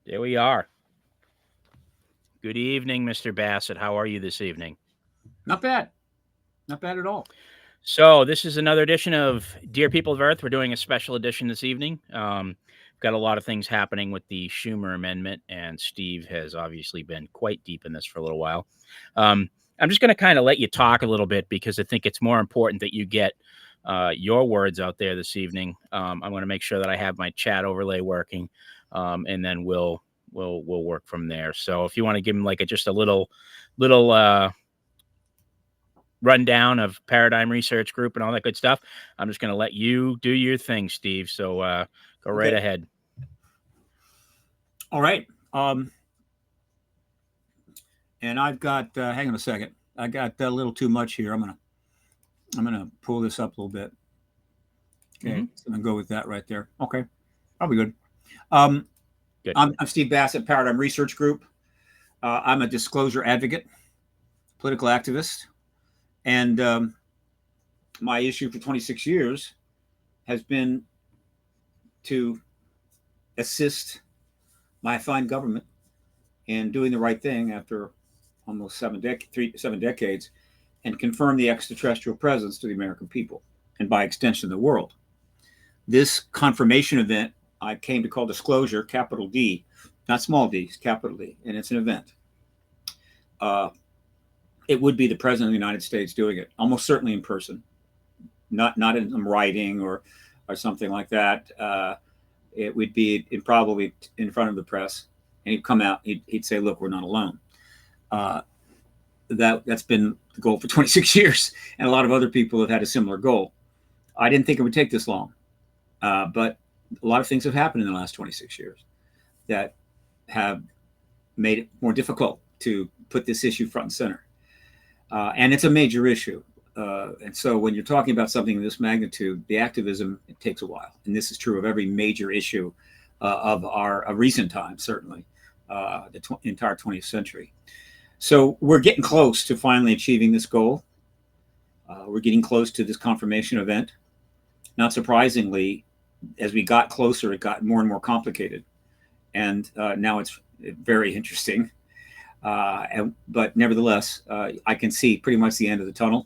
There we are. Good evening, Mr. Bassett. How are you this evening? Not bad. Not bad at all. So, this is another edition of Dear People of Earth. We're doing a special edition this evening. We've got a lot of things happening with the Schumer Amendment, and Steve has obviously been quite deep in this for a little while. I'm just going to kind of let you talk a little bit because I think it's more important that you get your words out there this evening. I'm going to make sure that I have my chat overlay working, and then we'll work from there. So, if you want to give him like just a little rundown of Paradigm Research Group and all that good stuff, I'm just going to let you do your thing, Steve. So go right Okay. ahead. All right. And I've got. Hang on a second. I got a little too much here. I'm gonna pull this up a little bit. Okay. Mm-hmm. So I'm gonna go with that right there. Okay. Probably good. Um, Good. I'm Steve Bassett, Paradigm Research Group. I'm a disclosure advocate, political activist, and my issue for 26 years has been to assist my fine government in doing the right thing after almost 7 decades, and confirm the extraterrestrial presence to the American people and by extension the world. This confirmation event I came to call disclosure, capital D, not small d, it's capital D, and it's an event. Uh, it would be the President of the United States doing it, almost certainly in person, not in writing or something like that. It would be probably in front of the press, and he'd come out. He'd say, "Look, we're not alone." Uh, that's been the goal for 26 years, and a lot of other people have had a similar goal. I didn't think it would take this long, but a lot of things have happened in the last 26 years that have made it more difficult to put this issue front and center. And it's a major issue. And so when you're talking about something of this magnitude, the activism, it takes a while. And this is true of every major issue of our recent time, certainly, the entire 20th century. So we're getting close to finally achieving this goal. We're getting close to this confirmation event. Not surprisingly, as we got closer, it got more and more complicated. And now it's very interesting. But nevertheless, I can see pretty much the end of the tunnel.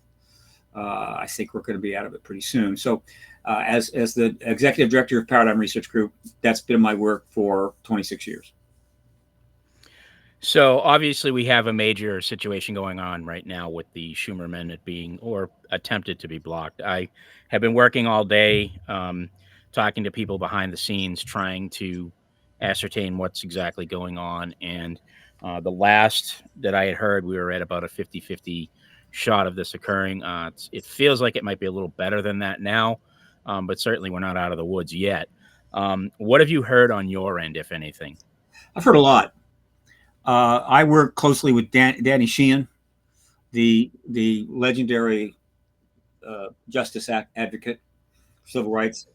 I think we're going to be out of it pretty soon. So as the executive director of Paradigm Research Group, that's been my work for 26 years. So obviously we have a major situation going on right now with the Schumer Amendment being or attempted to be blocked. I have been working all day, talking to people behind the scenes, trying to ascertain what's exactly going on. And the last that I had heard, we were at about a 50-50 shot of this occurring. It feels like it might be a little better than that now, but certainly we're not out of the woods yet. What have you heard on your end, if anything? I've heard a lot. I work closely with Danny Sheehan, the legendary justice advocate, civil rights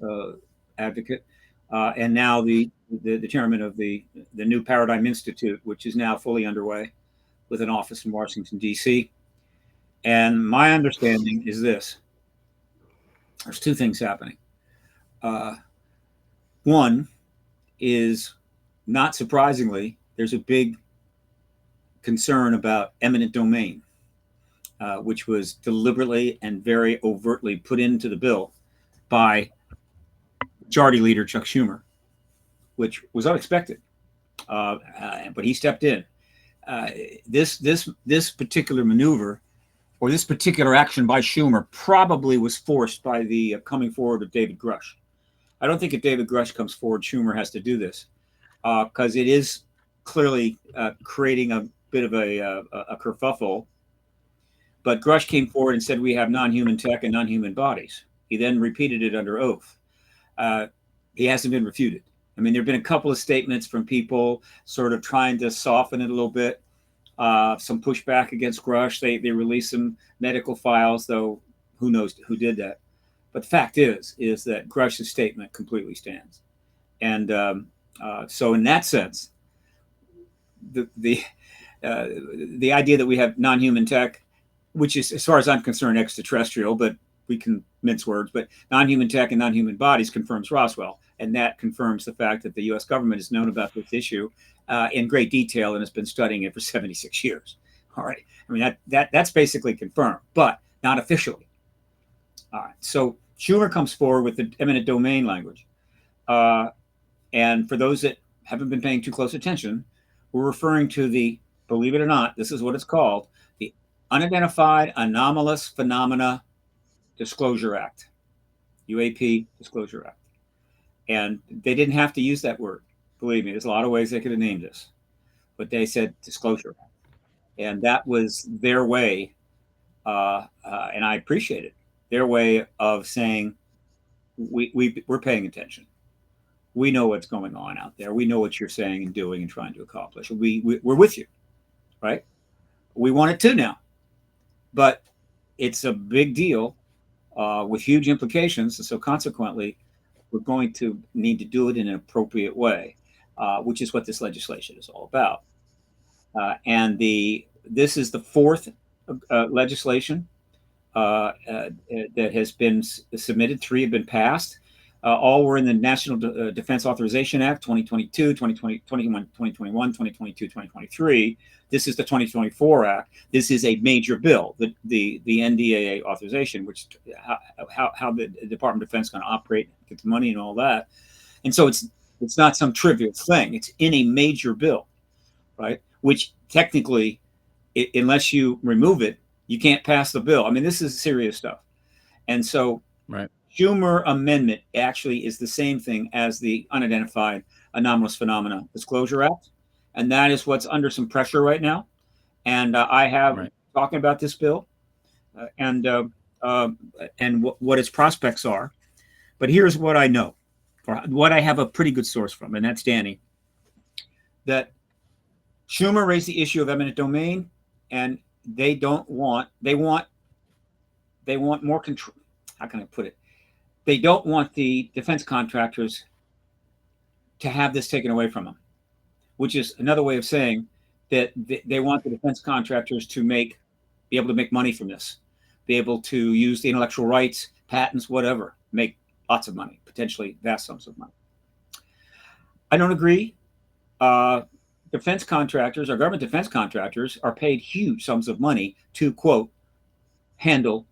advocate, and now the chairman of the new Paradigm Institute, which is now fully underway with an office in Washington, D.C. And my understanding is this. There's two things happening. One is, not surprisingly, there's a big concern about eminent domain, which was deliberately and very overtly put into the bill by Majority Leader Chuck Schumer, which was unexpected, but he stepped in. This particular maneuver, or this particular action by Schumer, probably was forced by the coming forward of David Grush. I don't think if David Grush comes forward, Schumer has to do this, because it is clearly creating a bit of a kerfuffle. But Grush came forward and said we have non-human tech and non-human bodies. He then repeated it under oath. He hasn't been refuted. I mean, there have been a couple of statements from people sort of trying to soften it a little bit. Some pushback against Grush. They released some medical files, though who knows who did that. But the fact is that Grush's statement completely stands. And so in that sense, the idea that we have non-human tech, which is, as far as I'm concerned, extraterrestrial, but we can mince words, but non-human tech and non-human bodies confirms Roswell. And that confirms the fact that the U.S. government has known about this issue in great detail and has been studying it for 76 years. All right. I mean, that's basically confirmed, but not officially. All right. So Schumer comes forward with the eminent domain language. And for those that haven't been paying too close attention, we're referring to the, believe it or not, this is what it's called, the Unidentified Anomalous Phenomena Disclosure Act, UAP Disclosure Act. And they didn't have to use that word. Believe me, there's a lot of ways they could have named this, but they said Disclosure Act. And that was their way, and I appreciate it, their way of saying, we're paying attention. We know what's going on out there. We know what you're saying and doing and trying to accomplish. We're with you, right? We want it too now. But it's a big deal with huge implications. And so consequently, we're going to need to do it in an appropriate way, which is what this legislation is all about. And this is the fourth legislation that has been submitted. 3 have been passed. All were in the National Defense Authorization Act 2022, 2021, 2022, 2023. This is the 2024 Act. This is a major bill, the NDAA authorization, which how the Department of Defense is going to operate, get the money and all that. And so it's not some trivial thing. It's in a major bill, right? Which technically, unless you remove it, you can't pass the bill. I mean, this is serious stuff. And so right. Schumer Amendment actually is the same thing as the Unidentified Anomalous Phenomena Disclosure Act. And that is what's under some pressure right now. And I have talking about this bill and what its prospects are. But here's what I know, or what I have a pretty good source from, and that's Danny, that Schumer raised the issue of eminent domain, and they want more control. How can I put it? They don't want the defense contractors to have this taken away from them, which is another way of saying that they want the defense contractors to be able to make money from this, be able to use the intellectual rights, patents, whatever, make lots of money, potentially vast sums of money. I don't agree. Defense contractors, or government defense contractors, are paid huge sums of money to, quote, handle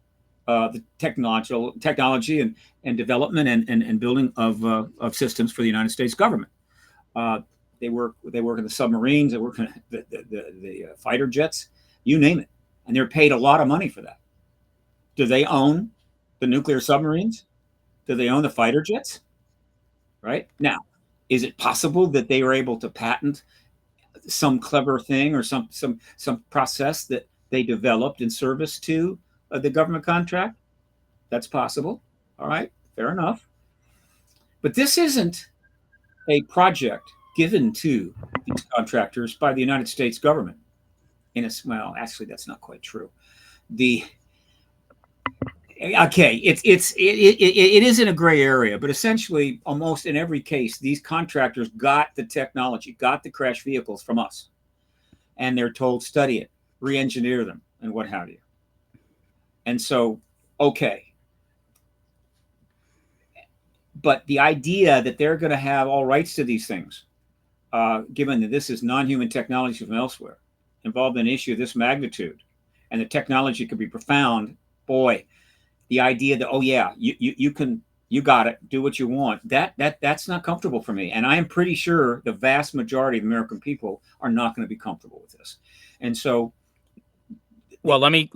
the technology and development and building of systems for the United States government. They work in the submarines, they work in the fighter jets, you name it, and they're paid a lot of money for that. Do they own the nuclear submarines? Do they own the fighter jets? Right now, is it possible that they were able to patent some clever thing or some process that they developed in service to the government contract? That's possible. All right, fair enough. But this isn't a project given to these contractors by the United States government. Well, actually, that's not quite true. It is in a gray area, but essentially, almost in every case, these contractors got the technology, got the crash vehicles from us, and they're told, study it, re-engineer them, and what have you. And so, okay. But the idea that they're going to have all rights to these things, given that this is non-human technology from elsewhere, involved in an issue of this magnitude, and the technology could be profound, boy, the idea that, oh yeah, you got it, do what you want, that's not comfortable for me. And I am pretty sure the vast majority of American people are not going to be comfortable with this. And so, well, let me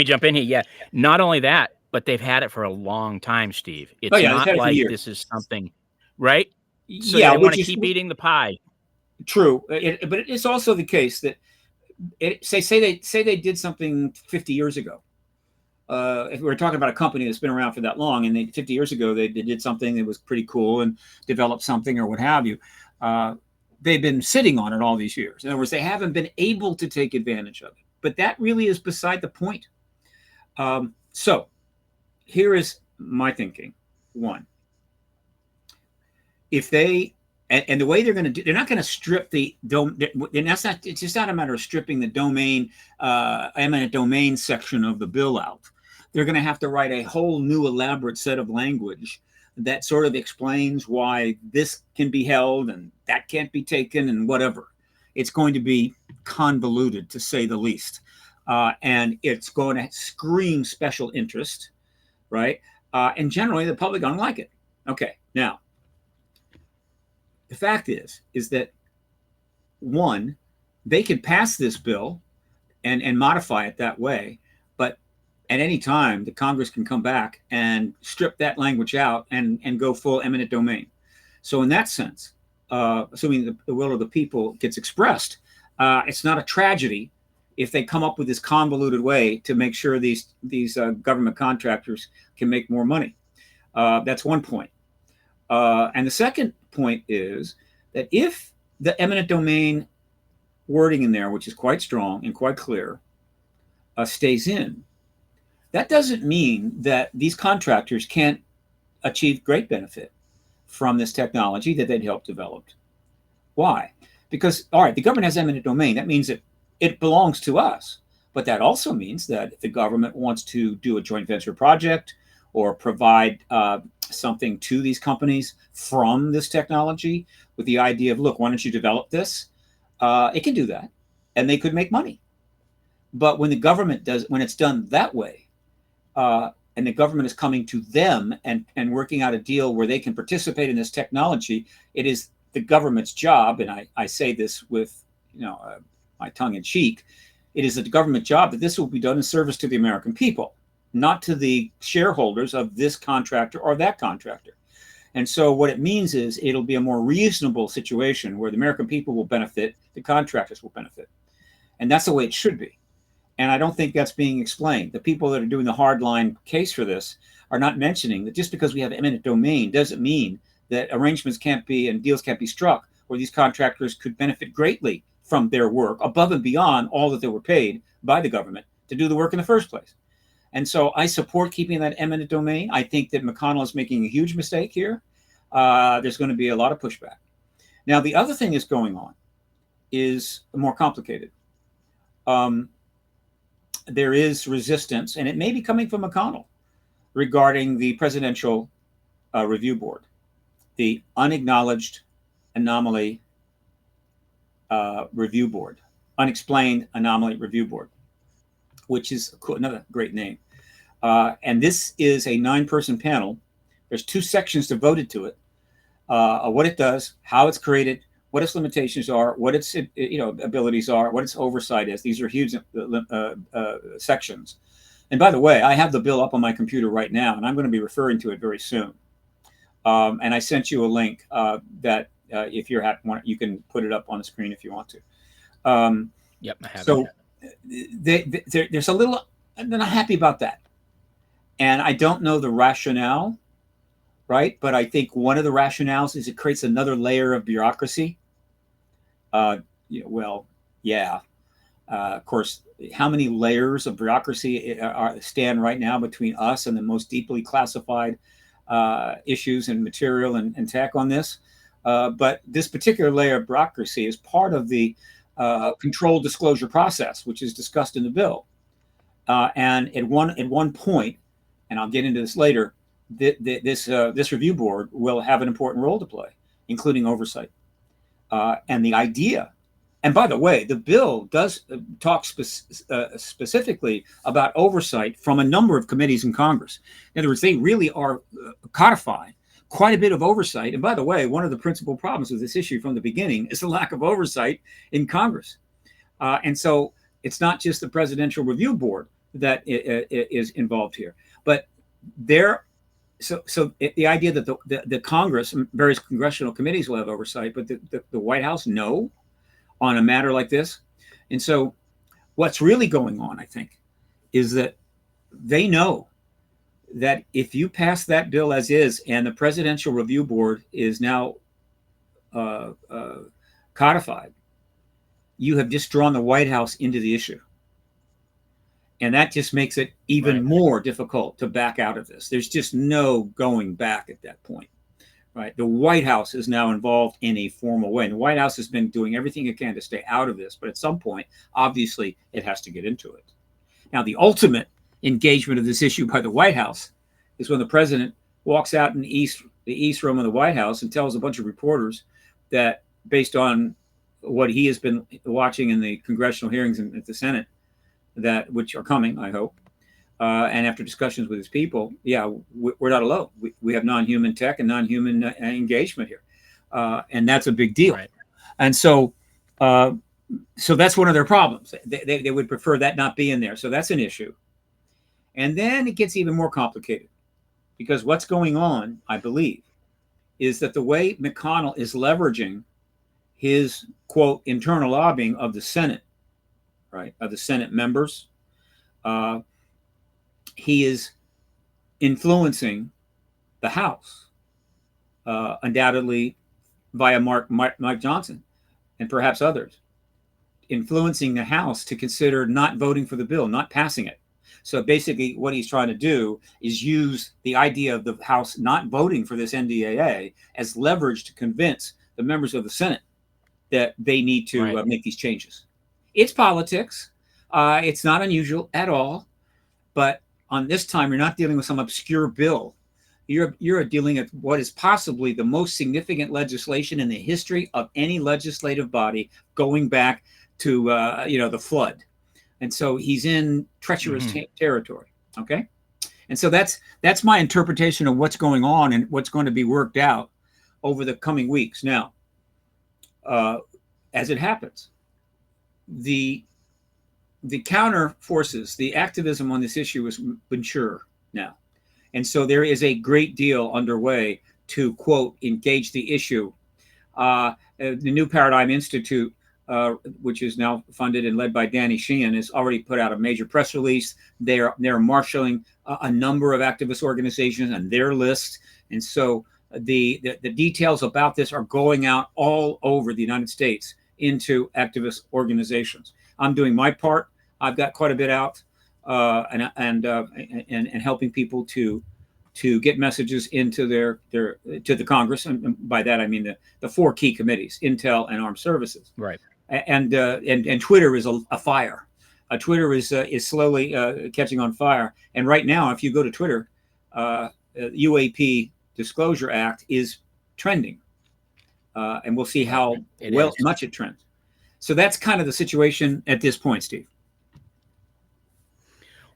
jump in here. Yeah, not only that, but they've had it for a long time, Steve. It's not like this is something, right? So they want to keep eating the pie. True, but it's also the case that say they did something 50 years ago. If we're talking about a company that's been around for that long, and 50 years ago they did something that was pretty cool and developed something or what have you, they've been sitting on it all these years. In other words, they haven't been able to take advantage of it. But that really is beside the point. So here is my thinking. One, if they, and the way they're going to do, they're not going to strip the domain. And that's not, it's just not a matter of stripping the domain, eminent domain section of the bill out. They're going to have to write a whole new elaborate set of language that sort of explains why this can be held and that can't be taken and whatever. It's going to be convoluted, to say the least. And it's going to scream special interest, right? And generally, the public don't like it. Okay, now, the fact is that, one, they could pass this bill and modify it that way, but at any time, the Congress can come back and strip that language out and go full eminent domain. So in that sense, assuming the will of the people gets expressed, it's not a tragedy if they come up with this convoluted way to make sure these government contractors can make more money. That's one point. And the second point is that if the eminent domain wording in there, which is quite strong and quite clear, stays in, that doesn't mean that these contractors can't achieve great benefit from this technology that they'd helped develop. Why? Because, all right, the government has eminent domain. That means that it belongs to us. But that also means that if the government wants to do a joint venture project or provide something to these companies from this technology with the idea of, look, why don't you develop this? It can do that, and they could make money. But when the government does, when it's done that way, and the government is coming to them and working out a deal where they can participate in this technology, it is the government's job, and I say this with my tongue in cheek, it is the government job that this will be done in service to the American people, not to the shareholders of this contractor or that contractor. And so what it means is it'll be a more reasonable situation where the American people will benefit, the contractors will benefit. And that's the way it should be. And I don't think that's being explained. The people that are doing the hardline case for this are not mentioning that just because we have eminent domain doesn't mean that arrangements can't be and deals can't be struck where these contractors could benefit greatly from their work above and beyond all that they were paid by the government to do the work in the first place. And so I support keeping that eminent domain. I think that McConnell is making a huge mistake here. There's going to be a lot of pushback. Now, the other thing that's going on is more complicated. There is resistance, and it may be coming from McConnell, regarding the Presidential Review Board, the Unacknowledged Anomaly Review Board, Unexplained Anomaly Review Board, which is another great name. And this is a 9-person panel. There's 2 sections devoted to it, what it does, how it's created, what its limitations are, what its abilities are, what its oversight is. These are huge sections. And by the way, I have the bill up on my computer right now, and I'm going to be referring to it very soon. And I sent you a link that if you're happy, you can put it up on the screen if you want to. Yep, I have so it. There's a little, I'm not happy about that. And I don't know the rationale, right? But I think one of the rationales is it creates another layer of bureaucracy. Of course, how many layers of bureaucracy stand right now between us and the most deeply classified issues and material and tech on this? But this particular layer of bureaucracy is part of the controlled disclosure process, which is discussed in the bill. And at one point, and I'll get into this later, this review board will have an important role to play, including oversight. And the idea, and by the way, the bill does talk specifically about oversight from a number of committees in Congress. In other words, they really are codifying quite a bit of oversight. And by the way, one of the principal problems with this issue from the beginning is the lack of oversight in Congress. And so it's not just the Presidential Review Board that is involved here, but so the idea that the Congress, various congressional committees will have oversight, but the White House, no, on a matter like this. And so what's really going on, I think, is that they know that if you pass that bill as is, and the Presidential Review Board is now codified, you have just drawn the White House into the issue. And that just makes it even more difficult to back out of this. There's just no going back at that point, right? The White House is now involved in a formal way. And the White House has been doing everything it can to stay out of this. But at some point, obviously, it has to get into it. Now, the ultimate engagement of this issue by the White House is when the president walks out in the East the East Room of the White House and tells a bunch of reporters that, based on what he has been watching in the congressional hearings at the Senate, that which are coming, I hope, and after discussions with his people, yeah, we're not alone. We have non-human tech and non-human engagement here, and that's a big deal. Right. And so that's one of their problems. They would prefer that not be in there. So that's an issue. And then it gets even more complicated, because what's going on, I believe, is that the way McConnell is leveraging his, quote, internal lobbying of the Senate, right, of the Senate members, he is influencing the House, undoubtedly via Mike Johnson and perhaps others, influencing the House to consider not voting for the bill, not passing it. So basically what he's trying to do is use the idea of the House not voting for this NDAA as leverage to convince the members of the Senate that they need to make these changes. It's politics. It's not unusual at all. But on this time, you're not dealing with some obscure bill. You're dealing with what is possibly the most significant legislation in the history of any legislative body, going back to the flood. And so he's in treacherous territory. Okay, and so that's my interpretation of what's going on and what's going to be worked out over the coming weeks. Now, as it happens, the counter forces, the activism on this issue is mature now. And so there is a great deal underway to, quote, engage the issue. The New Paradigm Institute, which is now funded and led by Danny Sheehan, has already put out a major press release. They're marshaling a number of activist organizations on their list. And so the details about this are going out all over the United States into activist organizations. I'm doing my part. I've got quite a bit out, and helping people to get messages into to the Congress, and by that I mean the four key committees: Intel and Armed Services. Right. And Twitter is a fire. Twitter is slowly catching on fire. And right now, if you go to Twitter, UAP Disclosure Act is trending, and we'll see how much it trends. So that's kind of the situation at this point, Steve.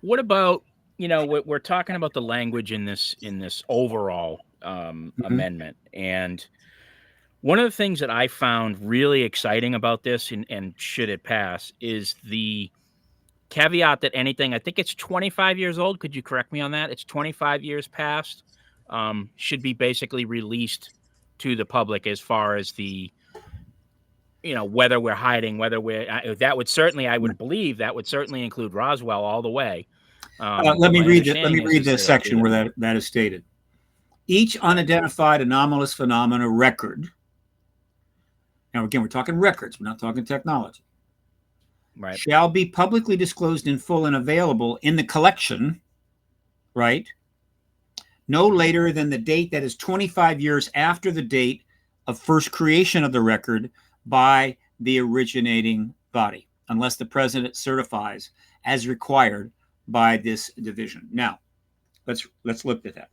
What about, we're talking about the language in this overall amendment, and one of the things that I found really exciting about this, and should it pass, is the caveat that anything, I think it's 25 years old. Could you correct me on that? It's 25 years past, should be basically released to the public, as far as the, whether we're hiding, that would certainly, I would believe that would certainly include Roswell all the way. Let me read this section where that is stated. Each unidentified anomalous phenomena record. Now, again, we're talking records. We're not talking technology. Right. Shall be publicly disclosed in full and available in the collection, right, no later than the date that is 25 years after the date of first creation of the record by the originating body, unless the president certifies as required by this division. Now, let's look at that.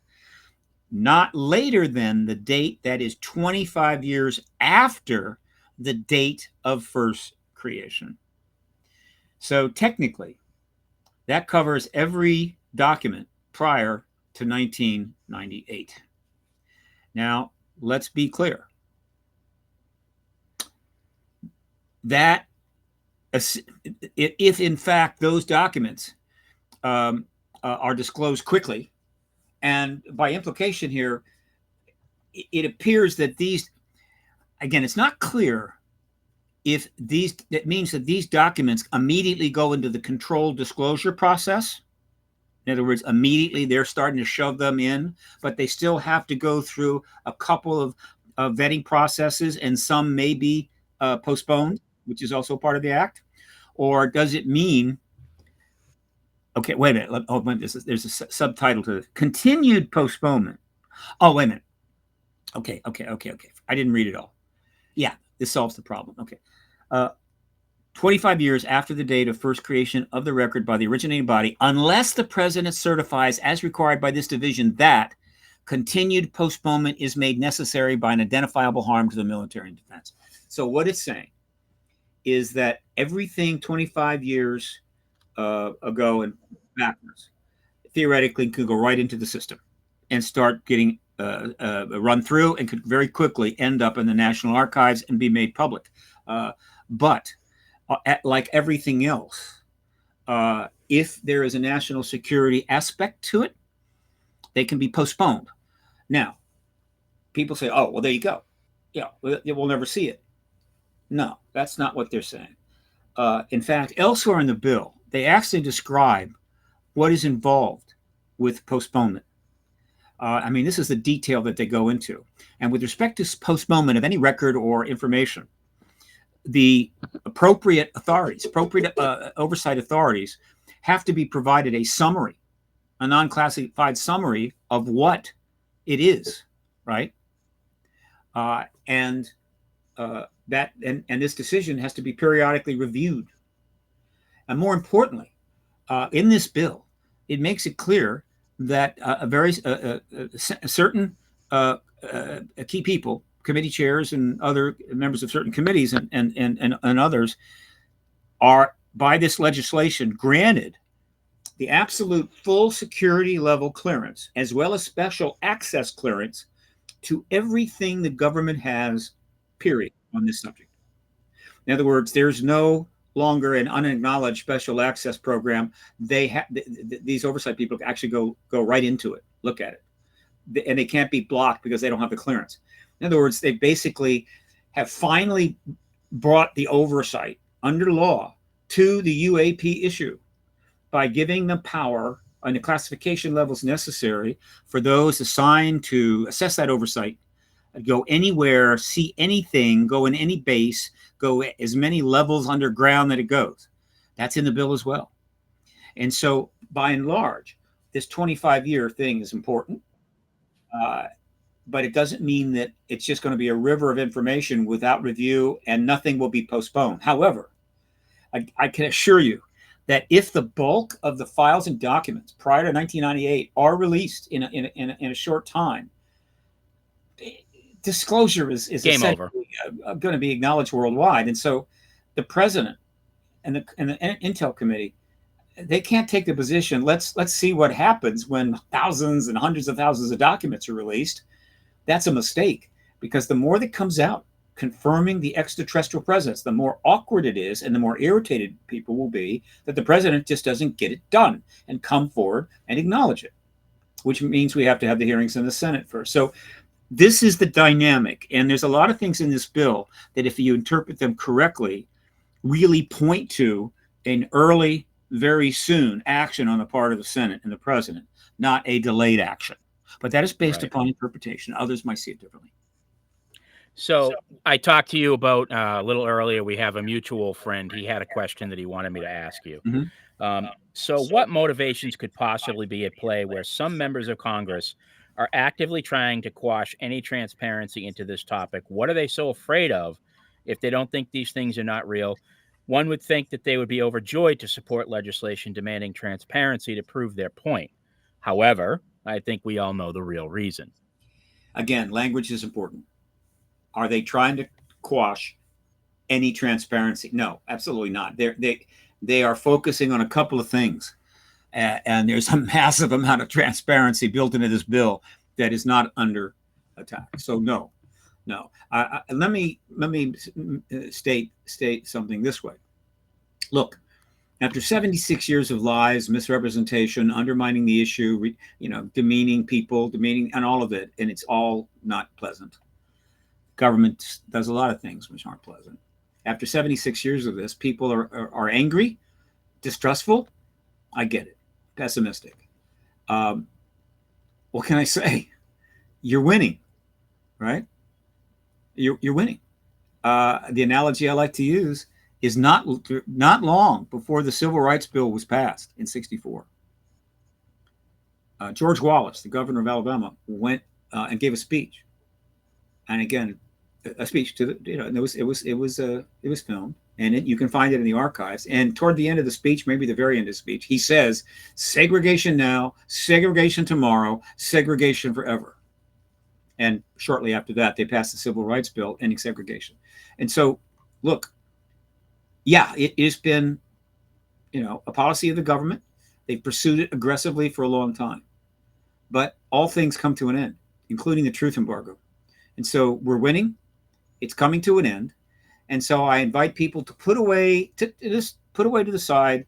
Not later than the date that is 25 years after the date of first creation. So technically, that covers every document prior to 1998. Now, let's be clear. That if in fact those documents are disclosed quickly, and by implication here, it appears that these, again, it's not clear if that means that these documents immediately go into the controlled disclosure process. In other words, immediately they're starting to shove them in, but they still have to go through a couple of vetting processes, and some may be postponed, which is also part of the act. Or does it mean, okay, wait a minute. Oh, there's a subtitle to it. Continued postponement. Oh, wait a minute. Okay. I didn't read it all. Yeah, this solves the problem. Okay. 25 years after the date of first creation of the record by the originating body, unless the president certifies as required by this division that continued postponement is made necessary by an identifiable harm to the military and defense. So what it's saying is that everything 25 years ago and backwards theoretically could go right into the system and start getting run through, and could very quickly end up in the National Archives and be made public. But like everything else, if there is a national security aspect to it, they can be postponed. Now, people say, oh, well, there you go. Yeah, we'll never see it. No, that's not what they're saying. In fact, elsewhere in the bill, they actually describe what is involved with postponement. I mean, this is the detail that they go into. And with respect to postponement of any record or information, the appropriate authorities, appropriate oversight authorities, have to be provided a summary, a non-classified summary of what it is, right? And this decision has to be periodically reviewed. And more importantly, in this bill, it makes it clear that certain key people, committee chairs and other members of certain committees and others, are, by this legislation, granted the absolute full security level clearance, as well as special access clearance to everything the government has, period, on this subject. In other words, there's no longer an unacknowledged special access program. These oversight people actually go right into it, look at it, and they can't be blocked because they don't have the clearance. In other words, they basically have finally brought the oversight under law to the UAP issue by giving them power on the classification levels necessary for those assigned to assess that oversight, go anywhere, see anything, go in any base, go as many levels underground that it goes. That's in the bill as well. And so, by and large, this 25-year thing is important, but it doesn't mean that it's just going to be a river of information without review and nothing will be postponed. However, I can assure you that if the bulk of the files and documents prior to 1998 are released in a short time, disclosure is game over. Going to be acknowledged worldwide. And so the president and the Intel committee, they can't take the position, let's see what happens when thousands and hundreds of thousands of documents are released. That's a mistake, because the more that comes out confirming the extraterrestrial presence, the more awkward it is and the more irritated people will be that the president just doesn't get it done and come forward and acknowledge it, which means we have to have the hearings in the Senate first. So this is the dynamic. And there's a lot of things in this bill that, if you interpret them correctly, really point to an early, very soon action on the part of the Senate and the president, not a delayed action. But that is based upon interpretation. Others might see it differently. So I talked to you about a little earlier. We have a mutual friend. He had a question that he wanted me to ask you. Mm-hmm. So what motivations could possibly be at play where some members of Congress are actively trying to quash any transparency into this topic? What are they so afraid of if they don't think these things are not real? One would think that they would be overjoyed to support legislation demanding transparency to prove their point. However, I think we all know the real reason. Again, language is important. Are they trying to quash any transparency? No, absolutely not. They are focusing on a couple of things. And there's a massive amount of transparency built into this bill that is not under attack. So no. Let me state something this way. Look, after 76 years of lies, misrepresentation, undermining the issue, demeaning people, and all of it, and it's all not pleasant. Government does a lot of things which aren't pleasant. After 76 years of this, people are angry, distrustful. I get it. Pessimistic. What can I say? You're winning, right? You're winning. The analogy I like to use is not long before the Civil Rights Bill was passed in '64. George Wallace, the governor of Alabama, went and gave a speech, and again, a speech to and it was filmed. And you can find it in the archives. And toward the end of the speech, maybe the very end of the speech, he says, segregation now, segregation tomorrow, segregation forever. And shortly after that, they passed the Civil Rights Bill ending segregation. And so, look, yeah, it has been, a policy of the government. They've pursued it aggressively for a long time. But all things come to an end, including the truth embargo. And so we're winning. It's coming to an end. And so I invite people to put away to the side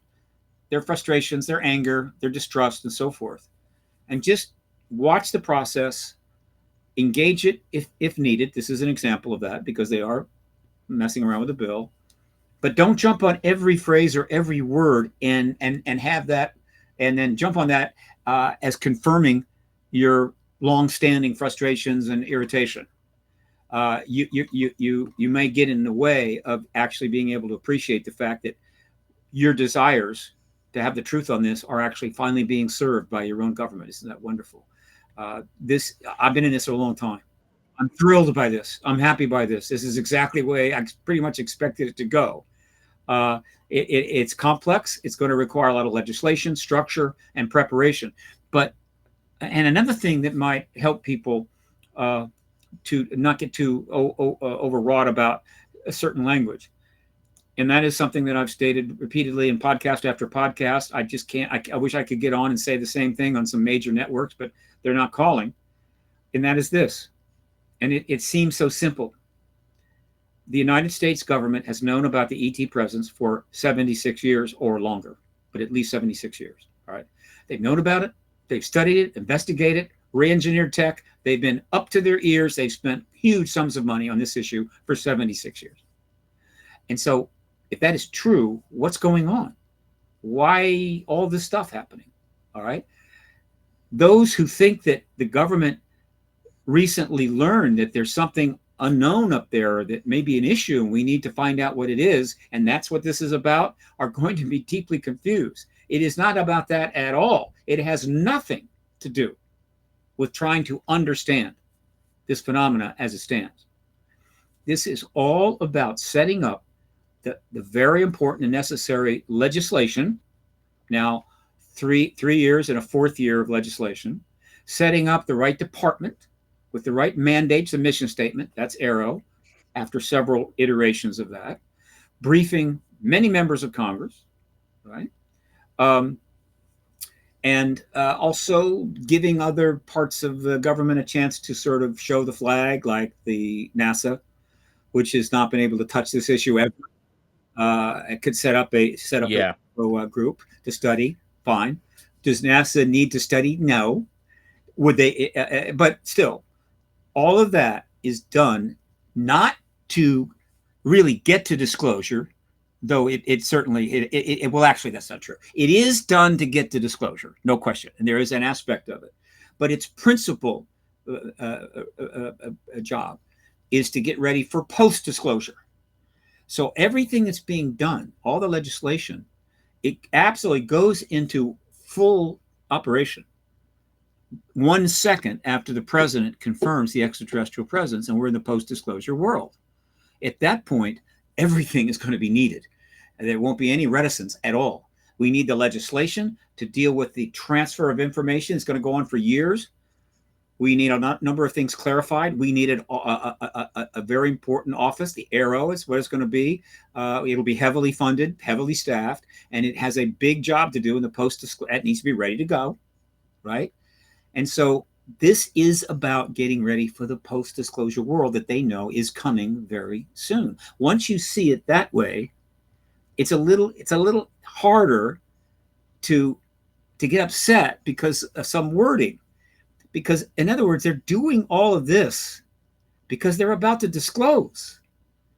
their frustrations, their anger, their distrust, and so forth, and just watch the process, engage it if needed. This is an example of that because they are messing around with the bill. But don't jump on every phrase or every word and have that, and then jump on that as confirming your long-standing frustrations and irritation. You may get in the way of actually being able to appreciate the fact that your desires to have the truth on this are actually finally being served by your own government. Isn't that wonderful? I've been in this for a long time. I'm thrilled by this. I'm happy by this. This is exactly the way I pretty much expected it to go. It's complex. It's going to require a lot of legislation, structure, and preparation. And another thing that might help people to not get too overwrought about a certain language, and that is something that I've stated repeatedly in podcast after podcast. I just can't. I wish I could get on and say the same thing on some major networks, but they're not calling. And that is this, and it seems so simple. The United States government has known about the ET presence for 76 years or longer, but at least 76 years. All right. They've known about it. They've studied it, investigated, re-engineered tech. They've been up to their ears. They've spent huge sums of money on this issue for 76 years. And so if that is true, what's going on? Why all this stuff happening? All right. Those who think that the government recently learned that there's something unknown up there that may be an issue and we need to find out what it is, and that's what this is about, are going to be deeply confused. It is not about that at all. It has nothing to do with trying to understand this phenomena as it stands. This is all about setting up the very important and necessary legislation. Now, three years and a fourth year of legislation, setting up the right department with the right mandates and mission statement. That's AERO, after several iterations of that, briefing many members of Congress, right? And also giving other parts of the government a chance to sort of show the flag, like the NASA, which has not been able to touch this issue ever. It could set up a group to study. Fine. Does NASA need to study? No. Would they? But still, all of that is done not to really get to disclosure, though it certainly well, actually, that's not true. It is done to get to disclosure, no question, and there is an aspect of it. But its principal job is to get ready for post-disclosure. So everything that's being done, all the legislation, it absolutely goes into full operation 1 second after the president confirms the extraterrestrial presence, and we're in the post-disclosure world. At that point, everything is going to be needed. There won't be any reticence at all. We need the legislation to deal with the transfer of information. It's going to go on for years. We need a number of things clarified. We needed a very important office. The AERO is what it's going to be. It'll be heavily funded, heavily staffed, and it has a big job to do in the post-disclosure. It needs to be ready to go, right? And so this is about getting ready for the post-disclosure world that they know is coming very soon. Once you see it that way, it's a little harder to get upset because of some wording. Because, in other words, they're doing all of this because they're about to disclose,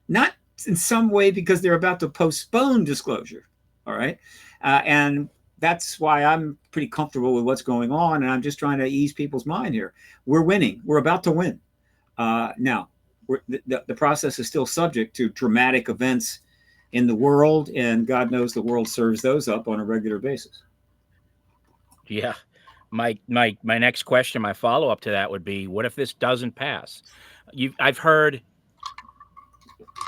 not in some way because they're about to postpone disclosure. All right. And that's why I'm pretty comfortable with what's going on. And I'm just trying to ease people's mind here. We're winning. We're about to win. Now, the process is still subject to dramatic events in the world. And God knows the world serves those up on a regular basis. Yeah. My next question, my follow-up to that would be, what if this doesn't pass? I've heard,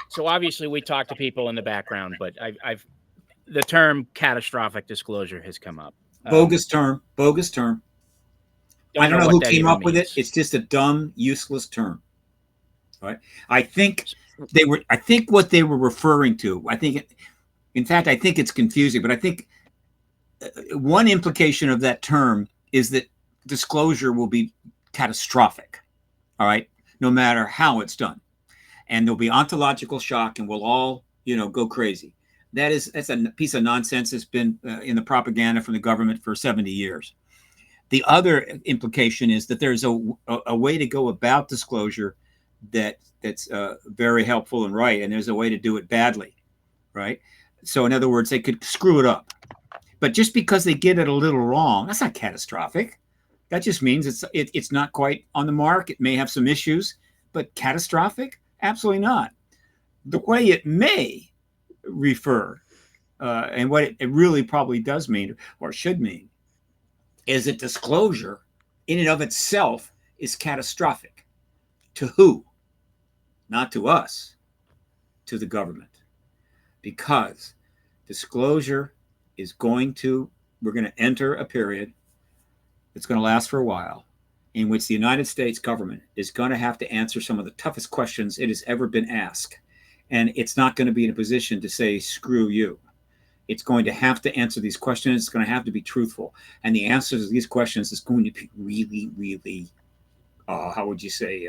so obviously we talk to people in the background, but the term catastrophic disclosure has come up. Bogus term. I Don't don't know know what who that came even up with it. means. It's just a dumb, useless term. Right? I think they were. I think what they were referring to. In fact, I think it's confusing. But I think one implication of that term is that disclosure will be catastrophic. All right, no matter how it's done, and there'll be ontological shock, and we'll all, go crazy. That's a piece of nonsense that's been in the propaganda from the government for 70 years. The other implication is that there's a way to go about disclosure that's very helpful and right, and there's a way to do it badly, right? So in other words, they could screw it up, but just because they get it a little wrong, that's not catastrophic. That just means it's not quite on the mark. It may have some issues, but catastrophic? Absolutely not. The way it may refer, and what it really probably does mean or should mean, is that disclosure in and of itself is catastrophic. To who? Not to us, to the government. Because disclosure we're going to enter a period that's going to last for a while, in which the United States government is going to have to answer some of the toughest questions it has ever been asked. And it's not going to be in a position to say, screw you. It's going to have to answer these questions. It's going to have to be truthful. And the answers to these questions is going to be really, really, how would you say,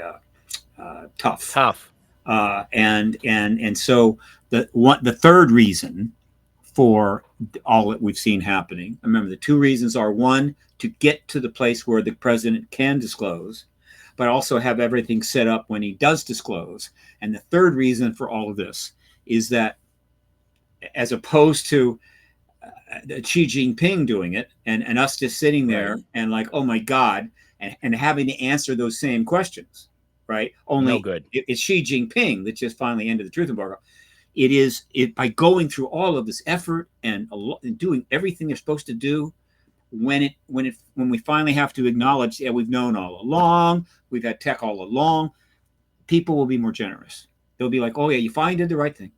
tough. Tough. And so the third reason for all that we've seen happening, remember the two reasons are: one, to get to the place where the president can disclose, but also have everything set up when he does disclose. And the third reason for all of this is that, as opposed to Xi Jinping doing it and us just sitting there and like, oh my God, and having to answer those same questions, right? No Only good. it's Xi Jinping that just finally ended the truth embargo. It by going through all of this effort and doing everything they're supposed to do, when we finally have to acknowledge, yeah, we've known all along, we've had tech all along, people will be more generous. They'll be like, oh yeah, you finally did the right thing.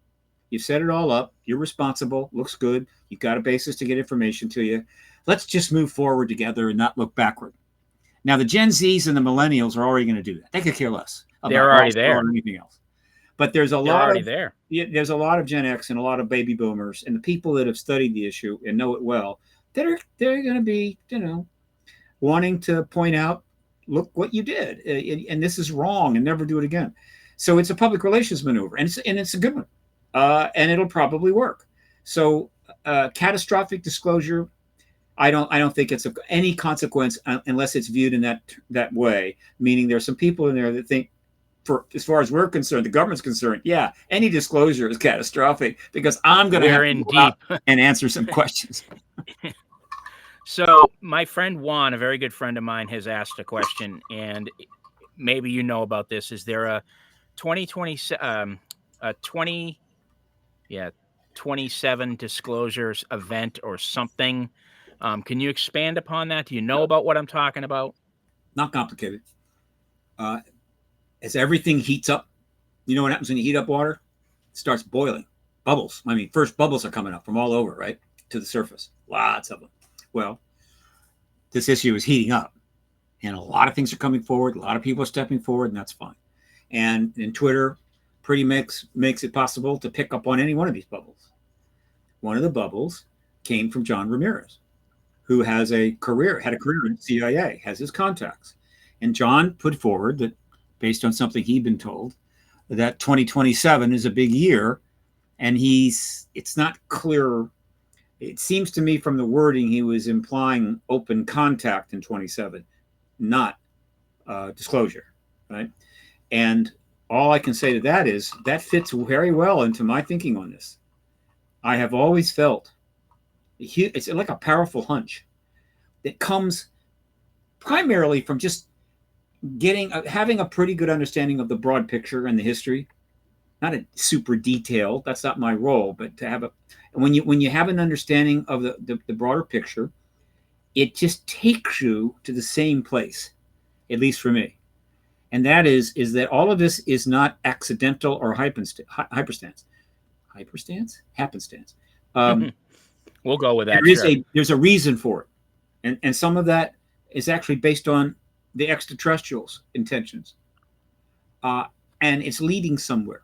You've set it all up. You're responsible. Looks good. You've got a basis to get information to you. Let's just move forward together and not look backward. Now, the Gen Zs and the millennials are already going to do that. They could care less about They're already Russia or there. anything else. But there's a They're lot already of there. there's a lot of Gen X and a lot of baby boomers and the people that have studied the issue and know it well that they're going to be, wanting to point out, look what you did, and this is wrong, and never do it again. So it's a public relations maneuver, and it's a good one, and it'll probably work. So catastrophic disclosure, I don't think it's of any consequence unless it's viewed in that way. Meaning, there's some people in there that think, for as far as we're concerned, the government's concerned, yeah, any disclosure is catastrophic because I'm going to have We're to in go out deep. and answer some questions. So my friend Juan, a very good friend of mine, has asked a question, and maybe you know about this. Is there a 2020 a 20 yeah 27 disclosures event or something? Can you expand upon that? Do you know about what I'm talking about? Not complicated. As everything heats up, you know what happens when you heat up water? It starts boiling. Bubbles. I mean, first bubbles are coming up from all over, right? To the surface. Lots of them. Well, this issue is heating up. And a lot of things are coming forward. A lot of people are stepping forward, and that's fine. And Twitter pretty makes it possible to pick up on any one of these bubbles. One of the bubbles came from John Ramirez, who had a career in CIA, has his contacts. And John put forward that, based on something he'd been told, that 2027 is a big year. And it's not clear. It seems to me from the wording he was implying open contact in 27, not disclosure, right? And all I can say to that is that fits very well into my thinking on this. I have always felt it's like a powerful hunch that comes primarily from just having a pretty good understanding of the broad picture and the history. Not a super detailed, that's not my role, but to have when you have an understanding of the broader picture, it just takes you to the same place, at least for me. And that is that all of this is not accidental or happenstance. Happenstance. We'll go with that. Sure. There's a reason for it, and some of that is actually based on the extraterrestrials' intentions, and it's leading somewhere.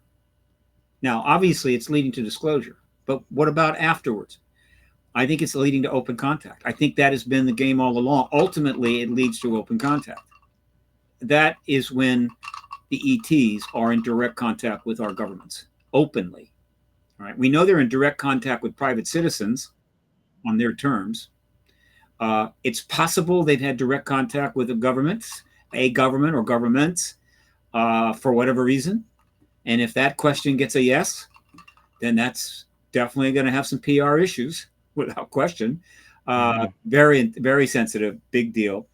Now, obviously, it's leading to disclosure, but what about afterwards? I think it's leading to open contact. I think that has been the game all along. Ultimately, it leads to open contact. That is when the ETs are in direct contact with our governments openly. Right? We know they're in direct contact with private citizens on their terms. It's possible they've had direct contact with a government or governments for whatever reason. And if that question gets a yes, then that's definitely going to have some PR issues without question. Very, very sensitive, big deal.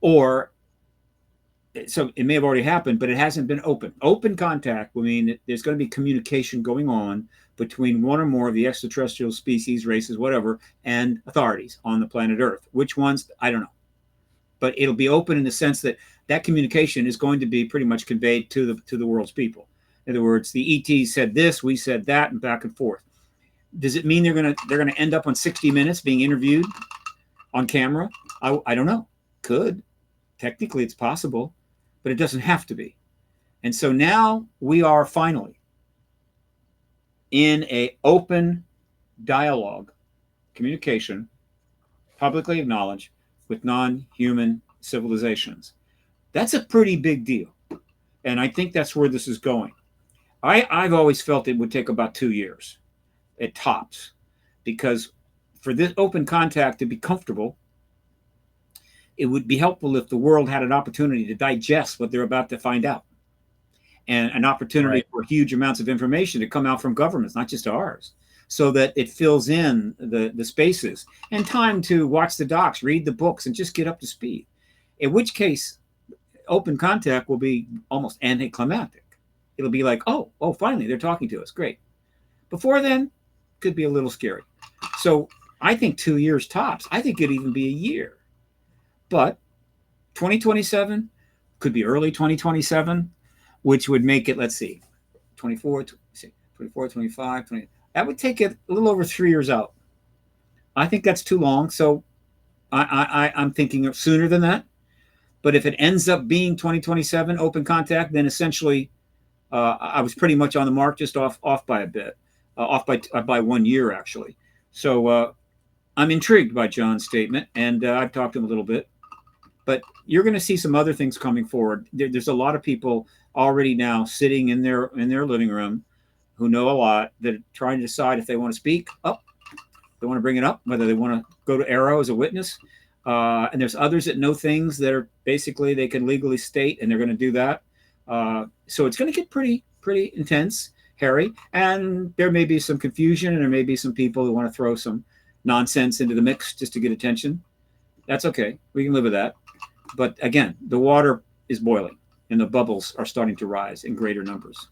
Or so it may have already happened, but it hasn't been open. Open contact will mean that there's going to be communication going on between one or more of the extraterrestrial species, races, whatever, and authorities on the planet Earth. Which ones, I don't know. But it'll be open in the sense that that communication is going to be pretty much conveyed to the world's people. In other words, the ETs said this, we said that, and back and forth. Does it mean they're gonna end up on 60 Minutes being interviewed on camera? I don't know. Could. Technically, it's possible, but it doesn't have to be. And so now we are finally in a open dialogue, communication, publicly acknowledged with non-human civilizations. That's a pretty big deal. And I think that's where this is going. I've always felt it would take about 2 years at tops, because for this open contact to be comfortable, it would be helpful if the world had an opportunity to digest what they're about to find out, and an opportunity for huge amounts of information to come out from governments, not just ours, so that it fills in the spaces, and time to watch the docs, read the books, and just get up to speed. In which case, open contact will be almost anticlimactic. It'll be like, oh, finally, they're talking to us. Great. Before then, could be a little scary. So I think 2 years tops. I think it'd even be a year. But 2027 could be early 2027, which would make it, let's see, 24, 25, 20. That would take it a little over 3 years out. I think that's too long. So I'm thinking of sooner than that. But if it ends up being 2027 open contact, then essentially I was pretty much on the mark, just off by a bit, off by 1 year, actually. So I'm intrigued by John's statement, and I've talked to him a little bit. But you're going to see some other things coming forward. There's a lot of people already now sitting in their living room who know a lot, that are trying to decide if they want to speak up, they want to bring it up, whether they want to go to Arrow as a witness. And there's others that know things that are basically they can legally state, and they're going to do that. So it's going to get pretty intense, hairy, and there may be some confusion, and there may be some people who want to throw some nonsense into the mix just to get attention. That's okay. We can live with that. But again, the water is boiling, and the bubbles are starting to rise in greater numbers.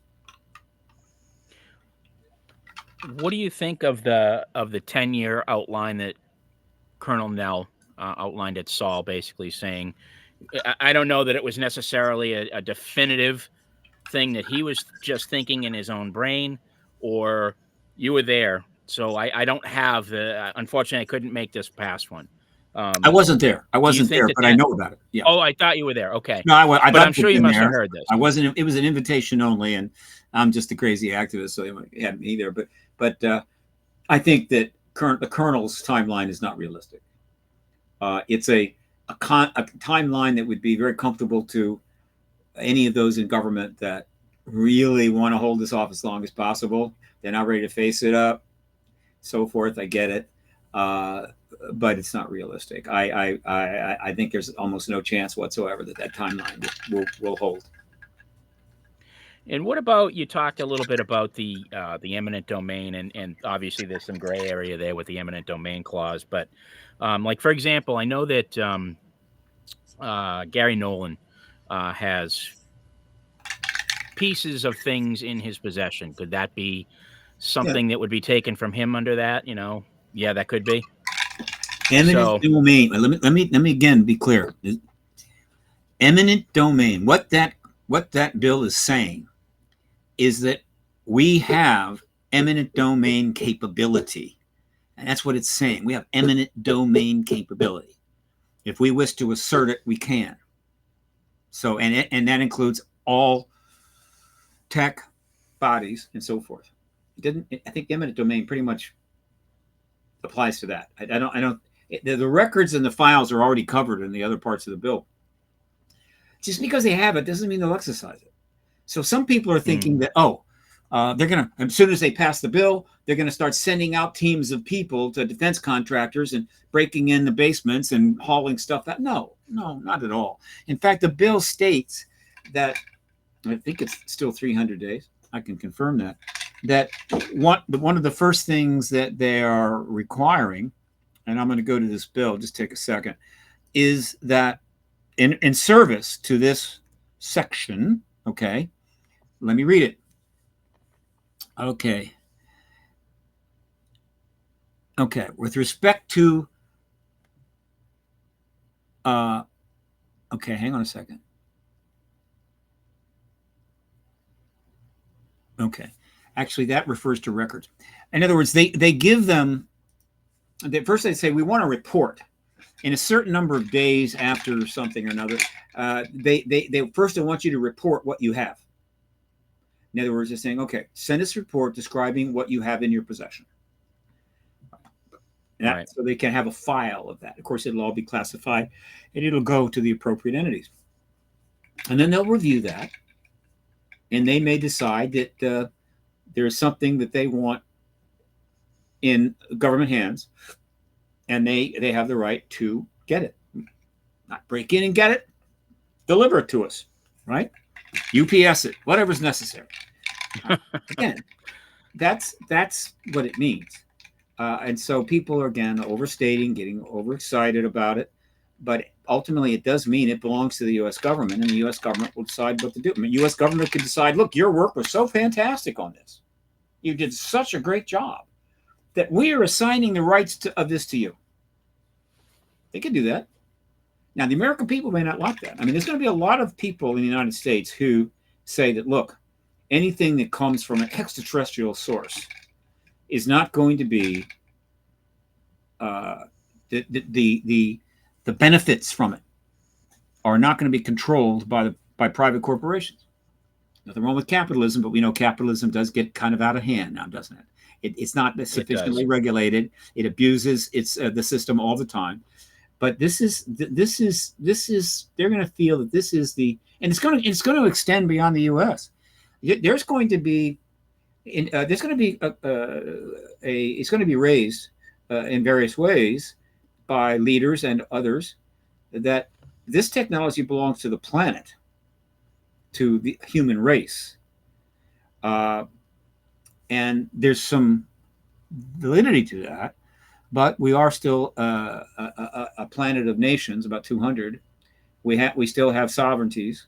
What do you think of the 10-year outline that Colonel Nell outlined at Saul, basically saying, I don't know that it was necessarily a definitive thing that he was just thinking in his own brain, or you were there. So I don't have unfortunately, I couldn't make this past one. I wasn't there. But I know about it. Yeah. Oh, I thought you were there. Okay. No, I but I'm sure you must have heard this. I wasn't. It was an invitation only, and I'm just a crazy activist, so they hadn't me there. But I think that the Colonel's timeline is not realistic. It's a timeline that would be very comfortable to any of those in government that really want to hold this off as long as possible. They're not ready to face it up, so forth. I get it. But it's not realistic. I think there's almost no chance whatsoever that timeline will hold. And what about, you talked a little bit about the eminent domain, and obviously there's some gray area there with the eminent domain clause. But like, for example, I know that Gary Nolan has pieces of things in his possession. Could that be something that would be taken from him under that? Yeah, that could be. Eminent domain. Let me again be clear. Eminent domain. What that bill is saying is that we have eminent domain capability, and that's what it's saying. We have eminent domain capability. If we wish to assert it, we can. So, and that includes all tech bodies and so forth. I think eminent domain pretty much applies to that. The records and the files are already covered in the other parts of the bill. Just because they have it doesn't mean they'll exercise it. So some people are thinking that, they're going to, as soon as they pass the bill, they're going to start sending out teams of people to defense contractors and breaking in the basements and hauling stuff out. No, not at all. In fact, the bill states that, I think it's still 300 days. I can confirm that one of the first things that they are requiring, and I'm going to go to this bill, just take a second, is that in service to this section, okay, let me read it. Okay, with respect to, okay, hang on a second. Okay, actually, that refers to records. In other words, they give them, first they say, we want to report in a certain number of days after something or another. They first want you to report what you have. In other words, they're saying, okay, send us a report describing what you have in your possession. Right. So they can have a file of that. Of course, it'll all be classified, and it'll go to the appropriate entities. And then they'll review that, and they may decide that there's something that they want in government hands, and they have the right to get it. Not break in and get it, deliver it to us, right? UPS it, whatever's necessary. Again, that's what it means. And so people are, again, overstating, getting overexcited about it. But ultimately, it does mean it belongs to the U.S. government, and the U.S. government will decide what to do. I mean, U.S. government could decide, look, your work was so fantastic on this. You did such a great job that we are assigning the rights of this to you. They could do that. Now, the American people may not like that. I mean, there's going to be a lot of people in the United States who say that, look, anything that comes from an extraterrestrial source is not going to be the benefits from it are not going to be controlled by private corporations. Nothing wrong with capitalism, but we know capitalism does get kind of out of hand now, doesn't it? It's not sufficiently regulated. It abuses the system all the time. But this is they're going to feel that this is and it's going to extend beyond the U.S. There's going to be it's going to be raised in various ways by leaders and others that this technology belongs to the planet, to the human race, and there's some validity to that. But we are still a planet of nations, about 200. We still have sovereignties,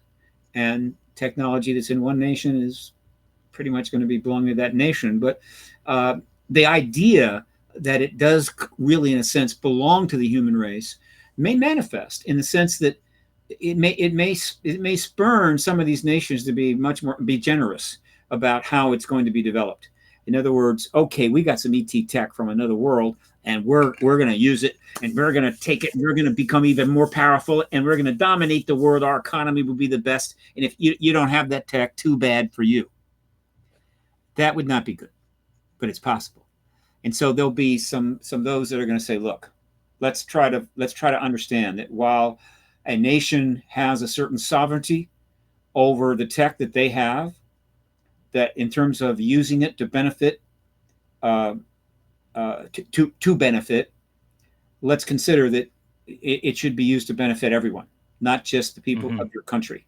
and technology that's in one nation is pretty much going to be belonging to that nation. But the idea that it does really, in a sense, belong to the human race may manifest in the sense that it may spurn some of these nations to be generous about how it's going to be developed. In other words, okay, we got some ET tech from another world, and we're going to use it, and we're going to take it, and we're going to become even more powerful, and we're going to dominate the world. Our economy will be the best, and if you don't have that tech, too bad for you. That would not be good, but it's possible. And so there'll be some those that are going to say, look, let's try to understand that while a nation has a certain sovereignty over the tech that they have, that in terms of using it to benefit, to benefit, let's consider that it should be used to benefit everyone, not just the people of your country.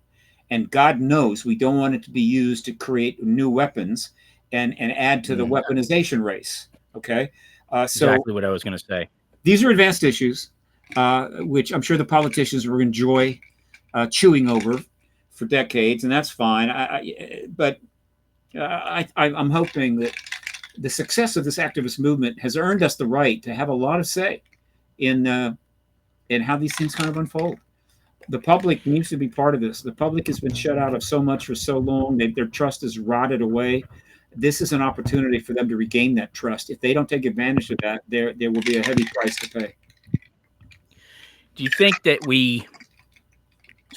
And God knows we don't want it to be used to create new weapons and add to the weaponization race. Okay, so exactly what I was going to say. These are advanced issues, which I'm sure the politicians will enjoy chewing over for decades, and that's fine. But I'm hoping that the success of this activist movement has earned us the right to have a lot of say in how these things kind of unfold. The public needs to be part of this. The public has been shut out of so much for so long. Their trust is rotted away. This is an opportunity for them to regain that trust. If they don't take advantage of that, there will be a heavy price to pay. Do you think that we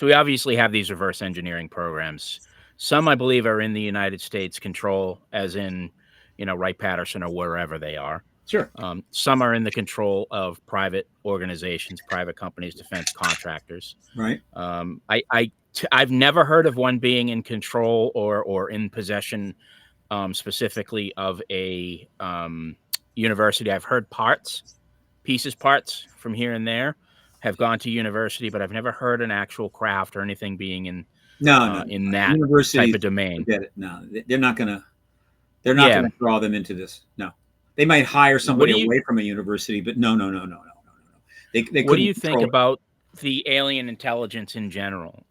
obviously have these reverse engineering programs. Some, I believe, are in the United States control, as in, Wright-Patterson or wherever they are. Sure. Some are in the control of private organizations, private companies, defense contractors. Right. I've never heard of one being in control or in possession, specifically of a university. I've heard parts from here and there have gone to university, but I've never heard an actual craft or anything being No. in that type Universities, of domain. forget it. No, they're not gonna. They're not Yeah. going to draw them into this. No, they might hire What somebody do you away from a university, but no. They What do couldn't you think control it. about the alien intelligence in general?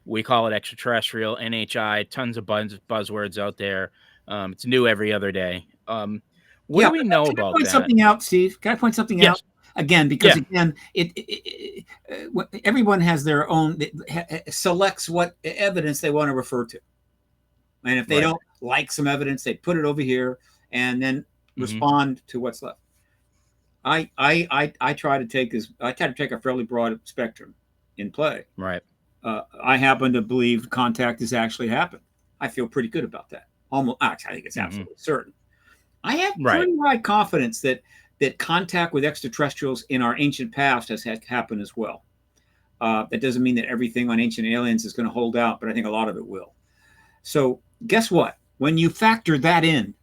We call it extraterrestrial, NHI, tons of buzzwords out there. It's new every other day. What Yeah, do we but know can I about point that? something out, Steve? Can I point something out Yes. again? Because Yeah. again, everyone has their own selects what evidence they want to refer to, and if they Right. don't like some evidence, they put it over here and then Hmm. respond to what's left. I try to take a fairly broad spectrum in play. Right. I happen to believe contact has actually happened. I feel pretty good about that. Almost, actually, I think it's Hmm. absolutely certain. I have Right. pretty high confidence that contact with extraterrestrials in our ancient past has happened as well. That doesn't mean that everything on Ancient Aliens is going to hold out, but I think a lot of it will. So, guess what? When you factor that in,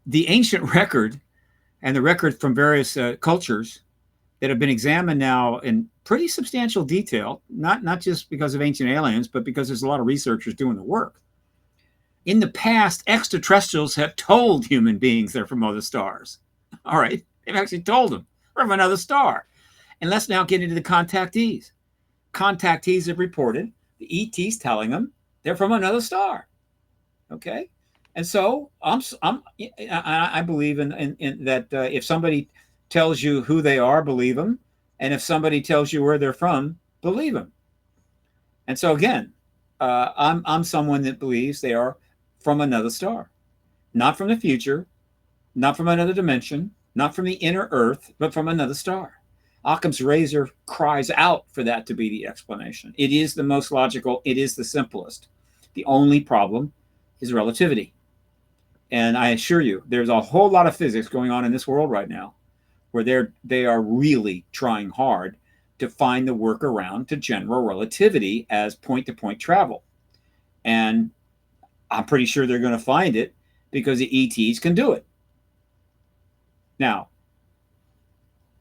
the ancient record and the record from various cultures that have been examined now in pretty substantial detail, not just because of Ancient Aliens, but because there's a lot of researchers doing the work. In the past, extraterrestrials have told human beings they're from other stars. All right, they've actually told them we're from another star. And let's now get into the contactees. Contactees have reported the ETs telling them they're from another star. Okay, and so I believe in that if somebody tells you who they are, believe them, and if somebody tells you where they're from, believe them. And so again, I'm someone that believes they are from another star, not from the future, not from another dimension, not from the inner Earth, but from another star. Occam's razor cries out for that to be the explanation. It is the most logical. It is the simplest. The only problem is relativity. And I assure you, there's a whole lot of physics going on in this world right now where they are really trying hard to find the workaround to general relativity as point-to-point travel. And I'm pretty sure they're going to find it because the ETs can do it. Now,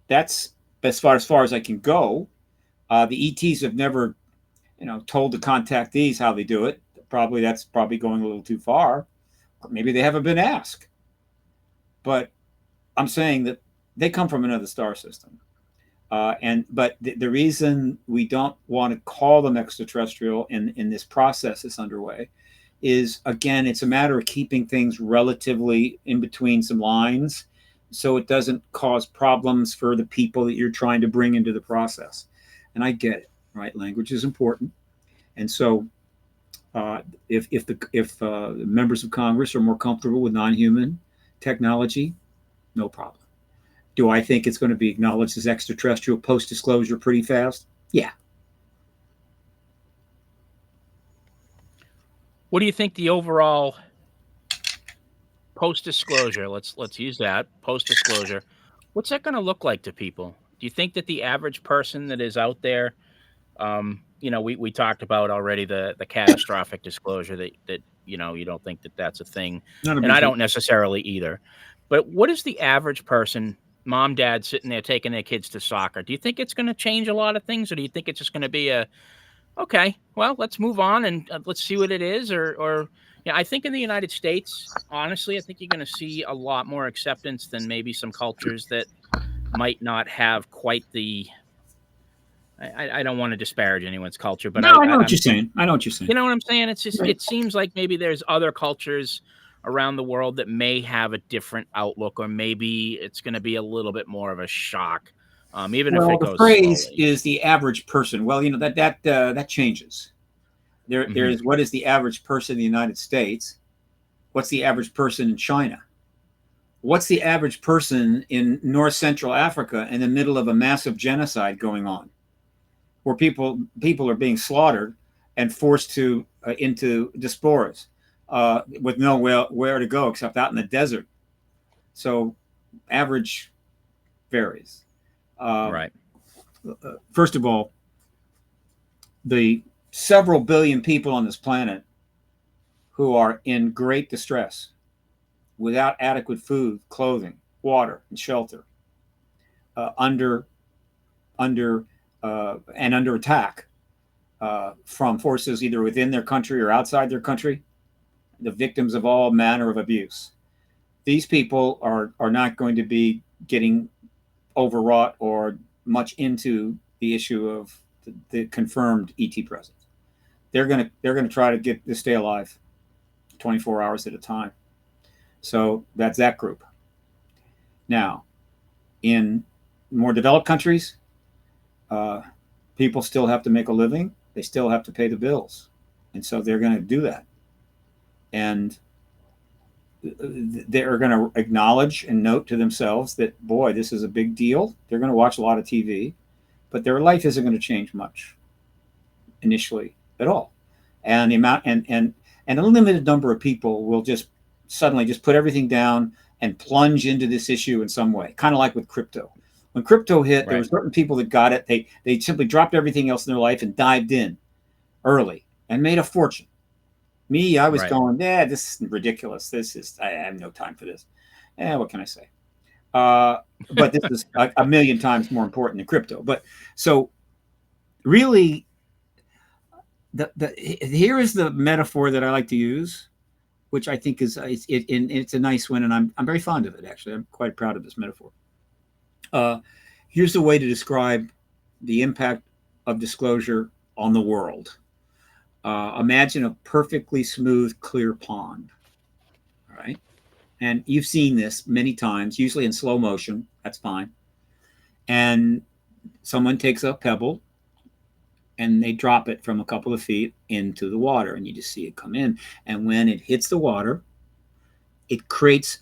that's as far as I can go. The ETs have never, told the contactees how they do it. That's probably going a little too far. Or maybe they haven't been asked. But I'm saying that they come from another star system. But the reason we don't want to call them extraterrestrial in this process that's underway is, again, it's a matter of keeping things relatively in between some lines so it doesn't cause problems for the people that you're trying to bring into the process. And I get it, right? Language is important. And so if the members of Congress are more comfortable with non-human technology, no problem. Do I think it's going to be acknowledged as extraterrestrial post-disclosure pretty fast? Yeah. What do you think the overall post-disclosure, let's use that, post-disclosure, what's that gonna look like to people? Do you think that the average person that is out there, we talked about already the catastrophic disclosure that you don't think that that's a thing, Not a and big I deal. don't necessarily either. But what is the average person, mom, dad, sitting there taking their kids to soccer? Do you think it's gonna change a lot of things, or do you think it's just gonna be okay, well, let's move on and let's see what it is. Or, yeah, I think in the United States, honestly, I think you're going to see a lot more acceptance than maybe some cultures that might not have quite the. I don't want to disparage anyone's culture, but No, I know what I'm you're saying. I know what you're saying. you know what I'm saying? It's just Right. it seems like maybe there's other cultures around the world that may have a different outlook, or maybe it's going to be a little bit more of a shock, even if Well, it the goes phrase slowly. is the average person. Well, that changes. There Hmm. is what is the average person in the United States? What's the average person in China? What's the average person in North Central Africa in the middle of a massive genocide going on, where people are being slaughtered and forced to into diasporas with nowhere where to go except out in the desert? So average varies. Right. First of all, the several billion people on this planet who are in great distress without adequate food, clothing, water, and shelter, under attack from forces either within their country or outside their country, the victims of all manner of abuse. These people are not going to be getting overwrought or much into the issue of the confirmed ET presence. They're gonna try to stay alive 24 hours at a time. So that's that group. Now, in more developed countries, people still have to make a living. They still have to pay the bills, and so they're going to do that. And they're going to acknowledge and note to themselves that, boy, this is a big deal. They're going to watch a lot of TV, but their life isn't going to change much initially at all. And the amount and a limited number of people will just suddenly just put everything down and plunge into this issue in some way, kind of like with crypto. When crypto hit, there were certain people that got it. They simply dropped everything else in their life and dived in early and made a fortune. Me, I was going, this is ridiculous. I have no time for this. What can I say? But this is a million times more important than crypto. But so really, here is the metaphor that I like to use, which I think it's a nice one, and I'm very fond of it, actually. I'm quite proud of this metaphor. Here's the way to describe the impact of disclosure on the world. Imagine a perfectly smooth, clear pond. All right. And you've seen this many times, usually in slow motion. That's fine. And someone takes a pebble and they drop it from a couple of feet into the water, and you just see it come in. And when it hits the water, it creates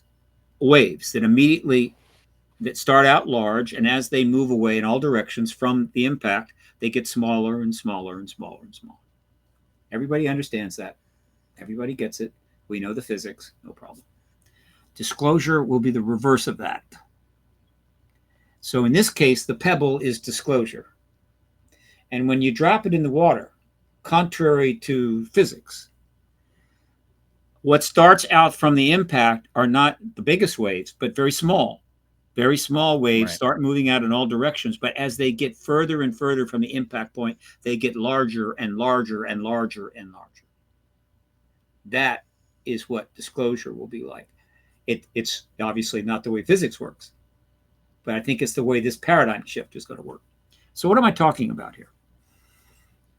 waves that start out large, and as they move away in all directions from the impact, they get smaller and smaller and smaller and smaller. Everybody understands that. Everybody gets it. We know the physics, no problem. Disclosure will be the reverse of that. So in this case, the pebble is disclosure. And when you drop it in the water, contrary to physics, what starts out from the impact are not the biggest waves, but very small waves start moving out in all directions. But as they get further and further from the impact point, they get larger and larger and larger and larger. That is what disclosure will be like. It's obviously not the way physics works, but I think it's the way this paradigm shift is going to work. So what am I talking about here?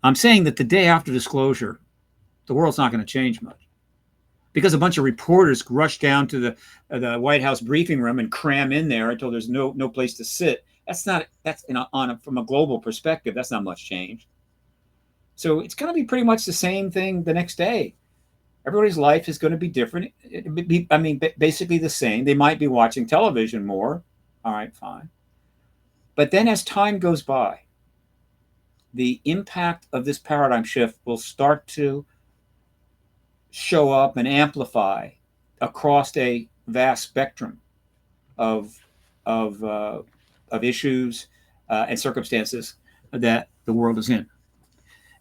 I'm saying that the day after disclosure, the world's not going to change much, because a bunch of reporters rush down to the White House briefing room and cram in there until there's no place to sit. From a global perspective, that's not much change. So it's going to be pretty much the same thing the next day. Everybody's life is going to be different. Basically the same. They might be watching television more. All right, fine. But then as time goes by, the impact of this paradigm shift will start to show up and amplify across a vast spectrum of issues and circumstances that the world is in.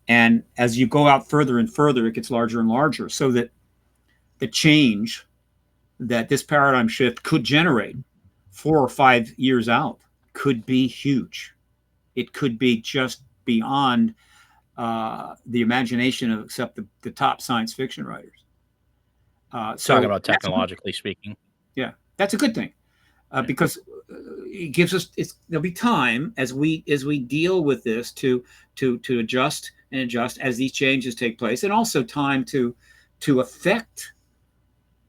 And as you go out further and further, it gets larger and larger, so that the change that this paradigm shift could generate 4 or 5 years out could be huge. It could be just beyond the imagination of except the top science fiction writers. Talking about technologically speaking. Yeah, that's a good thing, because it gives us. There'll be time as we deal with this to adjust and adjust as these changes take place, and also time to affect.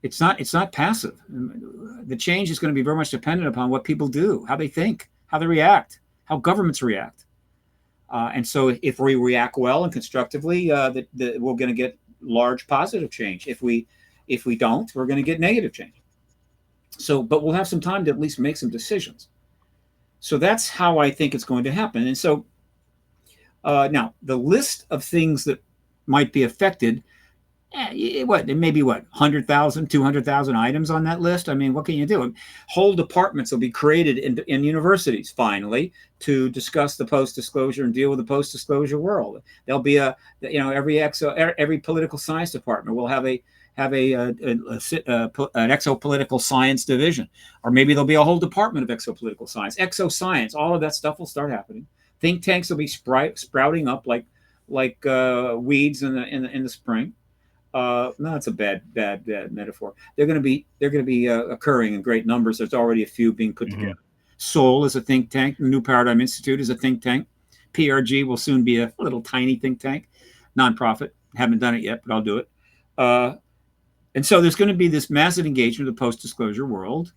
It's not passive. The change is going to be very much dependent upon what people do, how they think, how they react, how governments react. And so if we react well and constructively, we're going to get large positive change. If we don't, we're going to get negative change. So, but we'll have some time to at least make some decisions. So that's how I think it's going to happen. And so now the list of things that might be affected, maybe 100,000, 200,000 items on that list. I mean, what can you do? Whole departments will be created in universities finally to discuss the post-disclosure and deal with the post-disclosure world. There'll be every political science department will have an exopolitical science division, or maybe there'll be a whole department of exopolitical science, exoscience. All of that stuff will start happening. Think tanks will be sprouting up like weeds in the spring. No, that's a bad metaphor. They're going to be occurring in great numbers. There's already a few being put together. Soul is a think tank. The New Paradigm Institute is a think tank. PRG will soon be a little tiny think tank, nonprofit. Haven't done it yet, but I'll do it. And so there's going to be this massive engagement of the post-disclosure world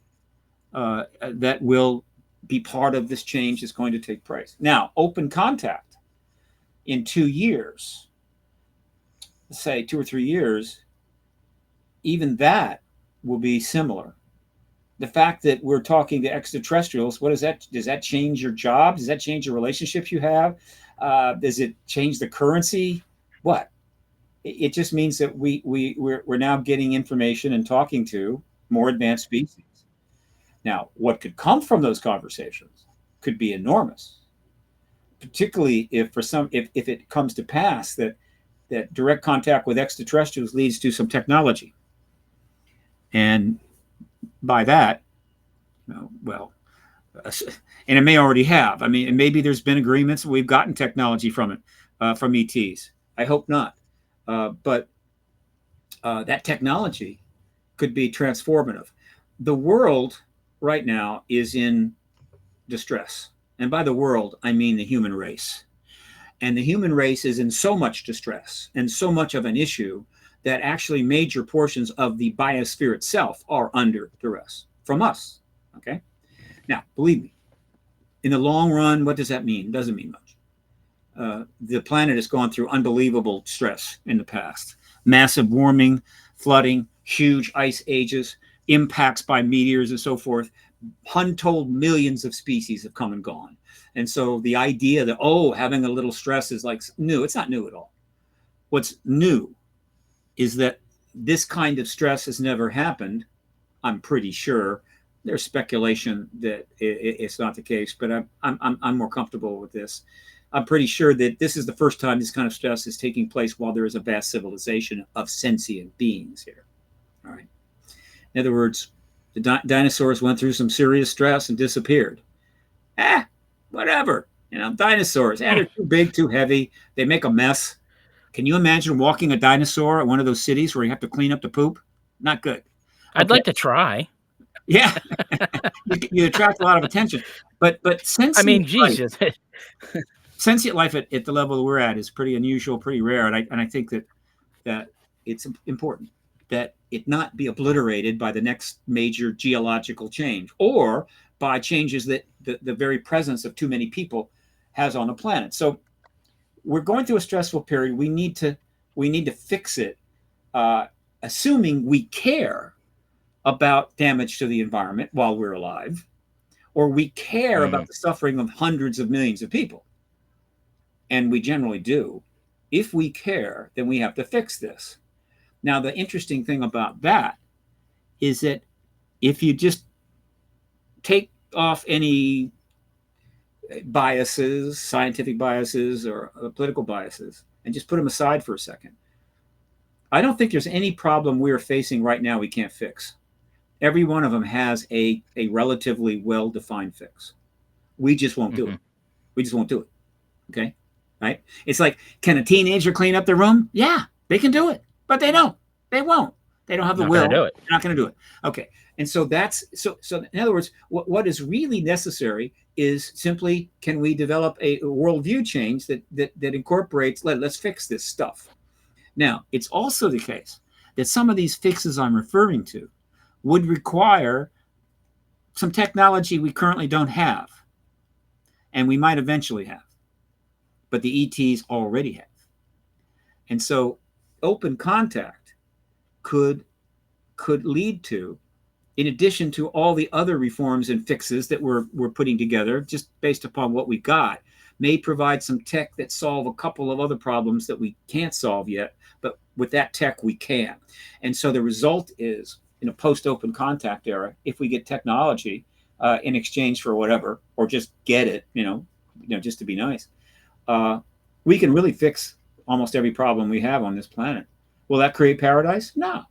that will be part of this change that's going to take place. Now, open contact in 2 years, say 2 or 3 years, even that will be similar. The fact that we're talking to extraterrestrials, what is that? Does that change your job? Does that change your relationships you have? Does it change the currency? What? It just means that we're now getting information and talking to more advanced species. Now, what could come from those conversations could be enormous, particularly if it comes to pass that direct contact with extraterrestrials leads to some technology. And by that, and it may already have. I mean, and maybe there's been agreements. We've gotten technology from it, from ETs. I hope not. But that technology could be transformative. The world right now is in distress. And by the world, I mean the human race. And the human race is in so much distress and so much of an issue that actually major portions of the biosphere itself are under duress from us. Okay? Now, believe me, in the long run, what does that mean? It doesn't mean much. The planet has gone through unbelievable stress in the past. Massive warming, flooding, huge ice ages, impacts by meteors and so forth. Untold millions of species have come and gone. And so the idea that, having a little stress is like new, it's not new at all. What's new is that this kind of stress has never happened. I'm pretty sure. There's speculation that it's not the case, but I'm more comfortable with this. I'm pretty sure that this is the first time this kind of stress is taking place while there is a vast civilization of sentient beings here. All right. In other words, the dinosaurs went through some serious stress and disappeared. Whatever. Dinosaurs. They're too big, too heavy. They make a mess. Can you imagine walking a dinosaur at one of those cities where you have to clean up the poop? Not good. I'd like to try. Yeah. you attract a lot of attention. But sentient Jesus. Sentient life at the level that we're at is pretty unusual, pretty rare. And I think that it's important that it not be obliterated by the next major geological change or by changes that the very presence of too many people has on the planet. So we're going through a stressful period. We need to fix it, assuming we care about damage to the environment while we're alive, or we care about the suffering of hundreds of millions of people. And we generally do. If we care, then we have to fix this. Now, the interesting thing about that is that if you just take off any biases, scientific biases or political biases, and just put them aside for a second, I don't think there's any problem we're facing right now we can't fix. Every one of them has a relatively well-defined fix. We just won't do it. We just won't do it. Okay? Right? It's like, can a teenager clean up their room? Yeah, they can do it, but they don't. They won't. They don't have the will. They're not going to do it. Okay. And so so in other words, what is really necessary is simply, can we develop a worldview change that incorporates, let's fix this stuff. Now, it's also the case that some of these fixes I'm referring to would require some technology we currently don't have, and we might eventually have, but the ETs already have. And so open contact could lead to in addition to all the other reforms and fixes that we're putting together, just based upon what we got, may provide some tech that solve a couple of other problems that we can't solve yet, but with that tech we can. And so the result is, in a post-open contact era, if we get technology in exchange for whatever, or just get it, just to be nice, we can really fix almost every problem we have on this planet. Will that create paradise? No.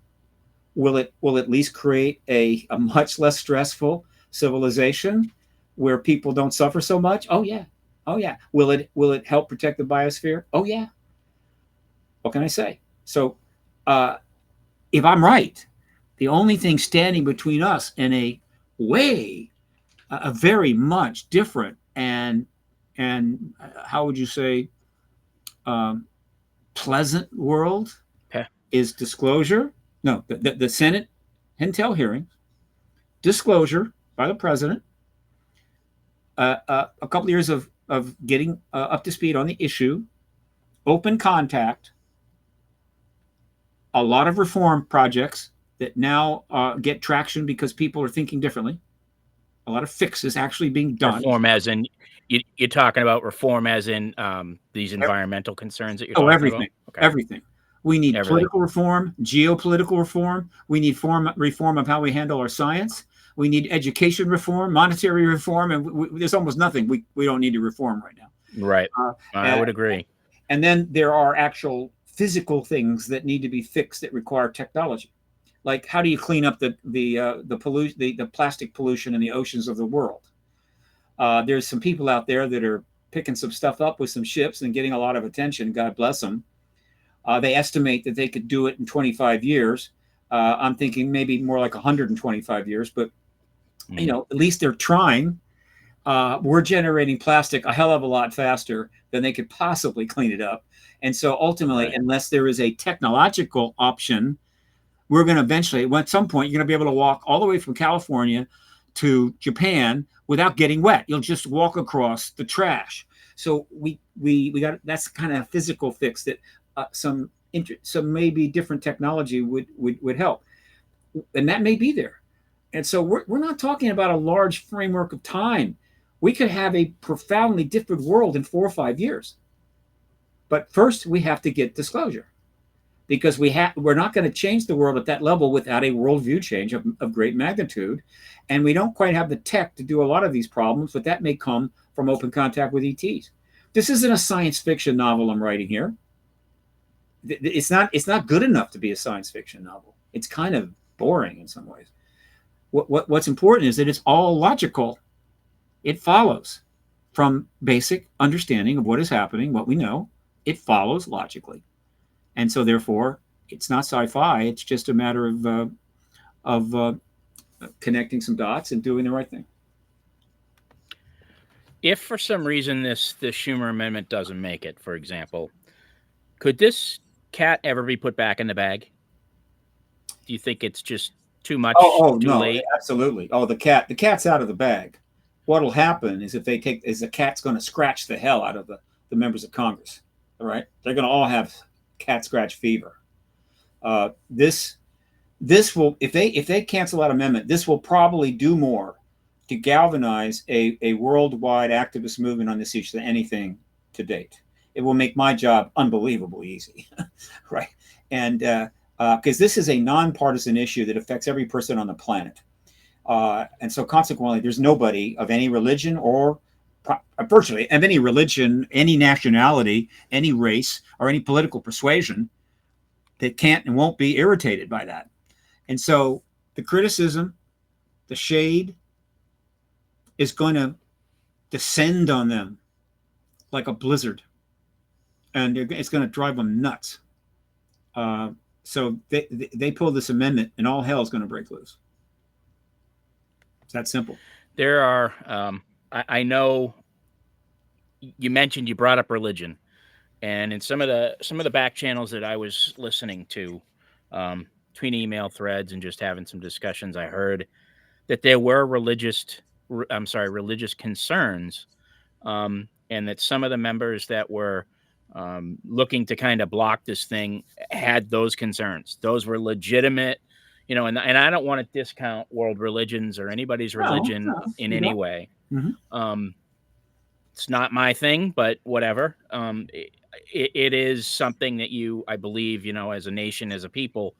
Will it at least create a much less stressful civilization where people don't suffer so much? Oh yeah. Oh yeah. Will it help protect the biosphere? Oh yeah. What can I say? So if I'm right, the only thing standing between us and a very much different and how would you say, um, pleasant world Okay. is disclosure. No, the Senate Intel hearing, disclosure by the president, a couple of years of getting up to speed on the issue, open contact, a lot of reform projects that now get traction because people are thinking differently. A lot of fixes actually being done. Reform as in you're talking about reform as in these environmental concerns that you're Oh, talking about? everything, Okay. everything. We need Everything. political reform, geopolitical reform. We need reform of how we handle our science. We need education reform, monetary reform, and there's almost nothing we don't need to reform right now. Right. Uh, I and, would agree. and then there are actual physical things that need to be fixed that require technology. Like, how do you clean up the plastic pollution in the oceans of the world? There's some people out there that are picking some stuff up with some ships and getting a lot of attention. God bless them. They estimate that they could do it in 25 years. I'm thinking maybe more like 125 years, but at least they're trying. We're generating plastic a hell of a lot faster than they could possibly clean it up. And so ultimately, Right. unless there is a technological option, we're going to eventually, at some point, you're going to be able to walk all the way from California to Japan without getting wet. You'll just walk across the trash. So we got, that's kind of a physical fix that some maybe different technology would help, and that may be there. And so we're not talking about a large framework of time. We could have a profoundly different world in 4 or 5 years. But first, we have to get disclosure, because we're not going to change the world at that level without a worldview change of great magnitude. And we don't quite have the tech to do a lot of these problems, but that may come from open contact with ETs. This isn't a science fiction novel I'm writing here. It's not good enough to be a science fiction novel. It's kind of boring in some ways. What's important is that it's all logical. It follows from basic understanding of what is happening, what we know. It follows logically. And so therefore it's not sci-fi. It's just a matter of connecting some dots and doing the right thing. If for some reason this Schumer amendment doesn't make it, for example, could this cat ever be put back in the bag? Do you think it's just too much, Oh too no, late? absolutely. Oh, the cat's out of the bag. What'll happen is the cat's going to scratch the hell out of the members of Congress. All right, they're going to all have cat scratch fever. This will, if they cancel that amendment, this will probably do more to galvanize a worldwide activist movement on this issue than anything to date. It will make my job unbelievably easy, right? And because this is a nonpartisan issue that affects every person on the planet, and so consequently, there's nobody of any religion or virtually of any religion, any nationality, any race, or any political persuasion that can't and won't be irritated by that. And so the criticism, the shade is going to descend on them like a blizzard, and it's going to drive them nuts. So they pull this amendment, and all hell is going to break loose. It's that simple. There are, I know you brought up religion, and in some of the back channels that I was listening to, between email threads and just having some discussions, I heard that there were religious concerns, and that some of the members that were looking to kind of block this thing had those concerns. Those were legitimate, and I don't want to discount world religions or anybody's No, religion no, in you any don't. way. Mm-hmm. Um, it's not my thing, but whatever. It is something that I believe, as a nation, as a people,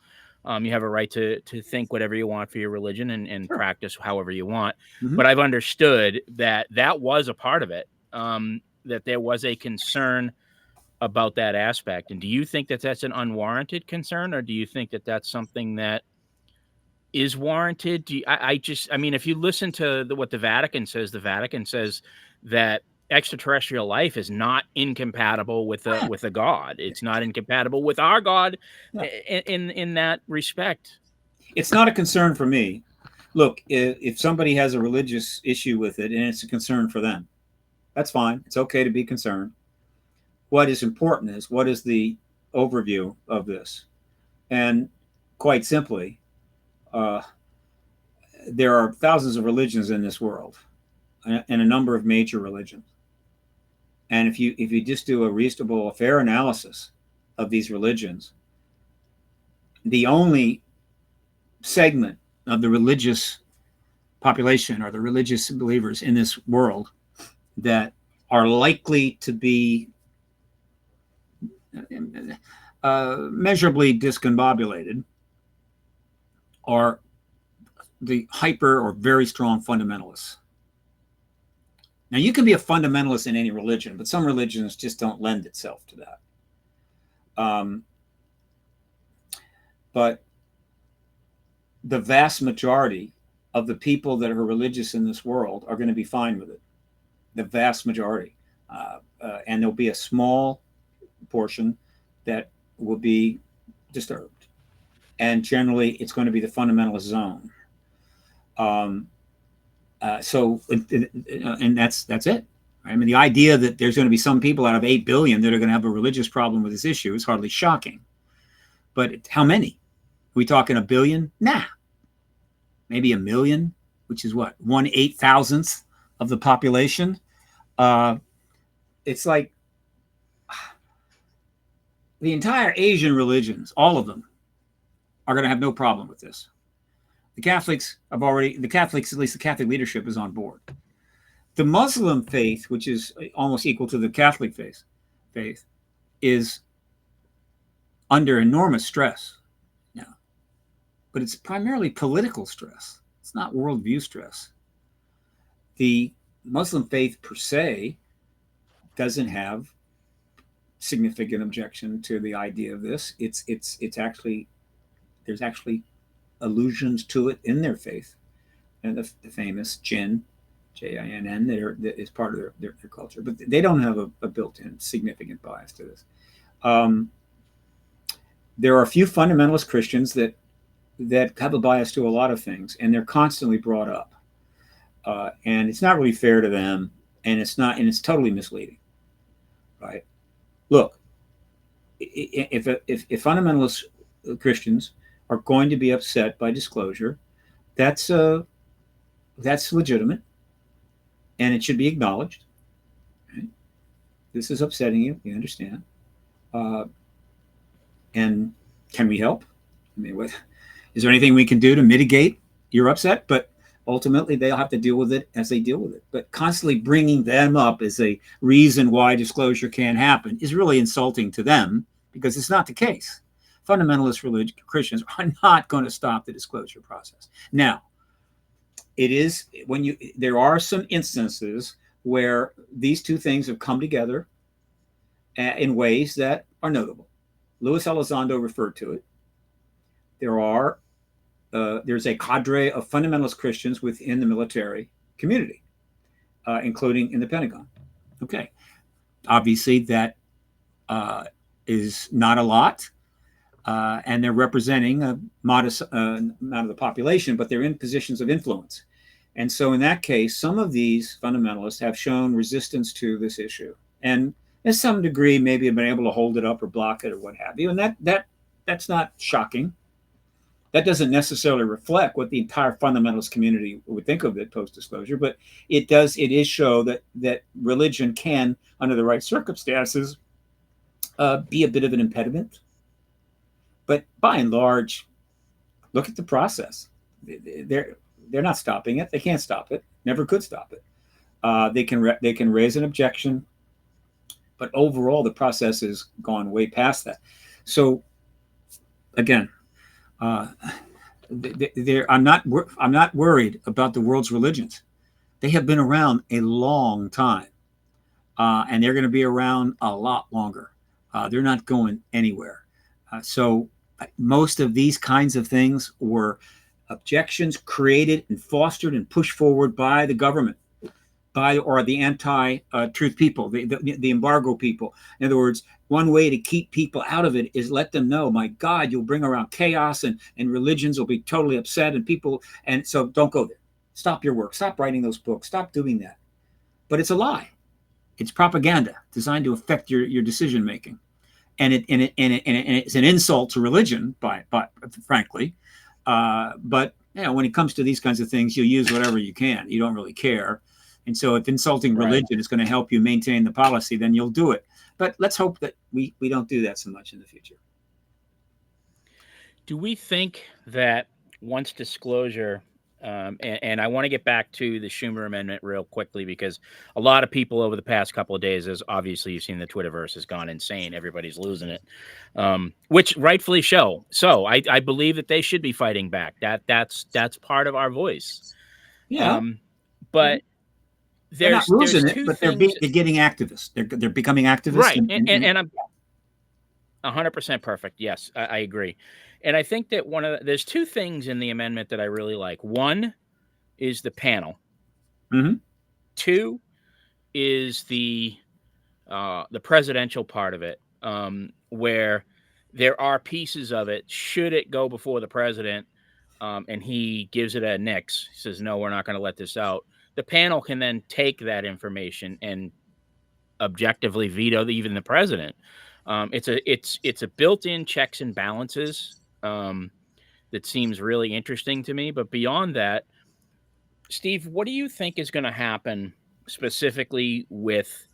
you have a right to think whatever you want for your religion and Sure. practice however you want. Mm-hmm. But I've understood that was a part of it. That there was a concern about that aspect. And do you think that that's an unwarranted concern, or do you think that that's something that is warranted? I mean, if you listen to what the Vatican says that extraterrestrial life is not incompatible with Oh, a god. It's not incompatible with our God yeah. in that respect. It's not a concern for me. Look, if somebody has a religious issue with it and it's a concern for them, that's fine. It's okay to be concerned. What is important is what is the overview of this? And quite simply, uh, there are thousands of religions in this world and a number of major religions. And if you just do a reasonable, fair analysis of these religions, the only segment of the religious population or the religious believers in this world that are likely to be measurably discombobulated are the hyper or very strong fundamentalists. Now, you can be a fundamentalist in any religion, but some religions just don't lend itself to that. But the vast majority of the people that are religious in this world are going to be fine with it. The vast majority. And there'll be a small portion that will be disturbed. And generally, it's going to be the fundamentalist zone. And that's it. I mean, the idea that there's going to be some people out of 8 billion that are going to have a religious problem with this issue is hardly shocking. But how many? Are we talking a billion? Nah. Maybe a million, which is what? 1/8,000th of the population. It's like the entire Asian religions, all of them, are going to have no problem with this. The Catholics, at least the Catholic leadership, is on board. The Muslim faith, which is almost equal to the Catholic faith, is under enormous stress now. But it's primarily political stress. It's not worldview stress. The Muslim faith per se doesn't have significant objection to the idea of this. It's actually there's actually allusions to it in their faith, and the famous jinn, Jinn, that is part of their culture, but they don't have a built-in significant bias to this. There are a few fundamentalist Christians that have a bias to a lot of things, and they're constantly brought up, and it's not really fair to them, and it's totally misleading, right? Look, if fundamentalist Christians are going to be upset by disclosure, that's legitimate, and it should be acknowledged. Right? This is upsetting you. We understand. And can we help? I mean, is there anything we can do to mitigate your upset? But ultimately, they'll have to deal with it as they deal with it. But constantly bringing them up as a reason why disclosure can't happen is really insulting to them, because it's not the case. Fundamentalist Christians are not going to stop the disclosure process. Now, it is there are some instances where these two things have come together in ways that are notable. Luis Elizondo referred to it. There's a cadre of fundamentalist Christians within the military community, including in the Pentagon. Okay, obviously that is not a lot, and they're representing a modest amount of the population, but they're in positions of influence. And so in that case, some of these fundamentalists have shown resistance to this issue, and to some degree maybe have been able to hold it up or block it or what have you. And that's not shocking. That doesn't necessarily reflect what the entire fundamentalist community would think of it post-disclosure, but it is show that religion can, under the right circumstances, be a bit of an impediment. But by and large, Look at the process. They're not stopping it. They can't stop it. Never could stop it. They can raise an objection, but overall the process has gone way past that. So again, uh, I'm not worried about the world's religions. They have been around a long time, and they're going to be around a lot longer. They're not going anywhere. So most of these kinds of things were objections created and fostered and pushed forward by the government, or the anti-truth people, the embargo people. In other words, one way to keep people out of it is let them know, my God, you'll bring around chaos, and religions will be totally upset, and people, and so don't go there. Stop your work. Stop writing those books. Stop doing that. But it's a lie. It's propaganda designed to affect your decision making, and it's an insult to religion, by frankly. But when it comes to these kinds of things, you'll use whatever you can. You don't really care. And so if insulting religion is going to help you maintain the policy, then you'll do it. But let's hope that we don't do that so much in the future. Do we think that once disclosure, and I want to get back to the Schumer Amendment real quickly, because a lot of people over the past couple of days, as obviously you've seen, the Twitterverse has gone insane. Everybody's losing it, which rightfully so. I believe that they should be fighting back. That's part of our voice. Yeah. But they're not losing it, but they're getting activists. They're becoming activists. Right. And I'm 100% perfect. Yes, I agree. And I think that there's two things in the amendment that I really like. One is the panel. Mm-hmm. Two is the presidential part of it, where there are pieces of it, should it go before the president, and he gives it a nix, says, no, we're not going to let this out. The panel can then take that information and objectively veto even the president. It's a built-in checks and balances that seems really interesting to me. But beyond that, Steve, what do you think is going to happen specifically with,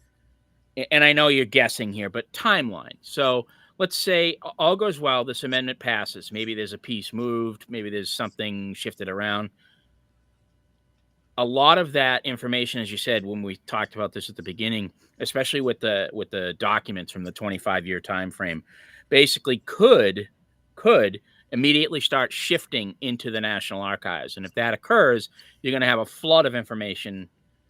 and I know you're guessing here, but timeline. So let's say all goes well, this amendment passes. Maybe there's a piece moved, maybe there's something shifted around. A lot of that information, as you said, when we talked about this at the beginning, especially with the documents from the 25-year time frame, basically could immediately start shifting into the National Archives. And if that occurs, you're going to have a flood of information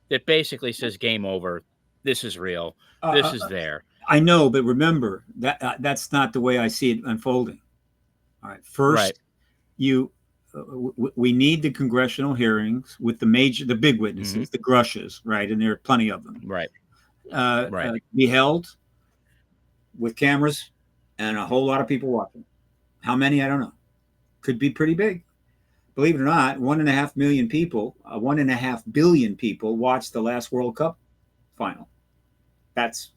that basically says game over. This is real. This is there. I know, but remember that that's not the way I see it unfolding. All right, first, we need the congressional hearings with the big witnesses, the grushes, right? And there are plenty of them. Right. Be held with cameras and a whole lot of people watching. How many? I don't know. Could be pretty big. Believe it or not, 1.5 million people, 1.5 billion people watched the last World Cup final. That's,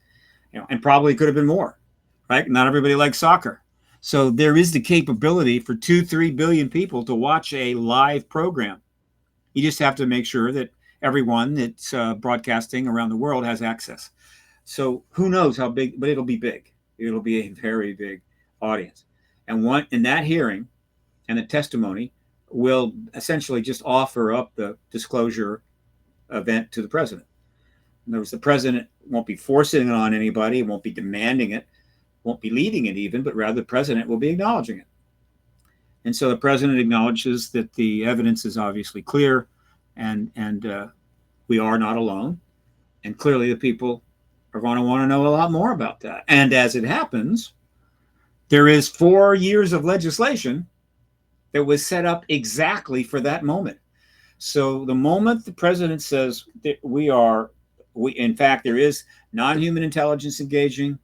and probably could have been more, right? Not everybody likes soccer. So there is the capability for 2-3 billion people to watch a live program. You just have to make sure that everyone that's broadcasting around the world has access. So who knows how big, but it'll be big. It'll be a very big audience. And in that hearing and the testimony will essentially just offer up the disclosure event to the president. In other words, the president won't be forcing it on anybody, won't be demanding it, won't be leading it even, but rather the president will be acknowledging it. And so the president acknowledges that the evidence is obviously clear, and we are not alone. And clearly the people are going to want to know a lot more about that. And as it happens, there is 4 years of legislation that was set up exactly for that moment. So the moment the president says that in fact, there is non-human intelligence engaging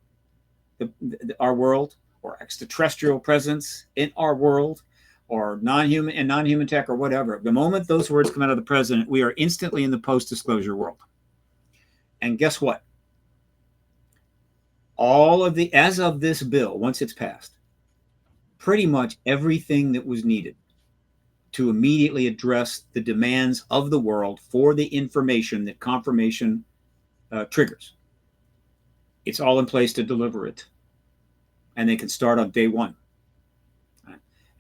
our world, or extraterrestrial presence in our world, or non-human tech, or whatever. The moment those words come out of the president, we are instantly in the post-disclosure world. And guess what? As of this bill, once it's passed, pretty much everything that was needed to immediately address the demands of the world for the information that confirmation triggers, it's all in place to deliver it. And they can start on day one.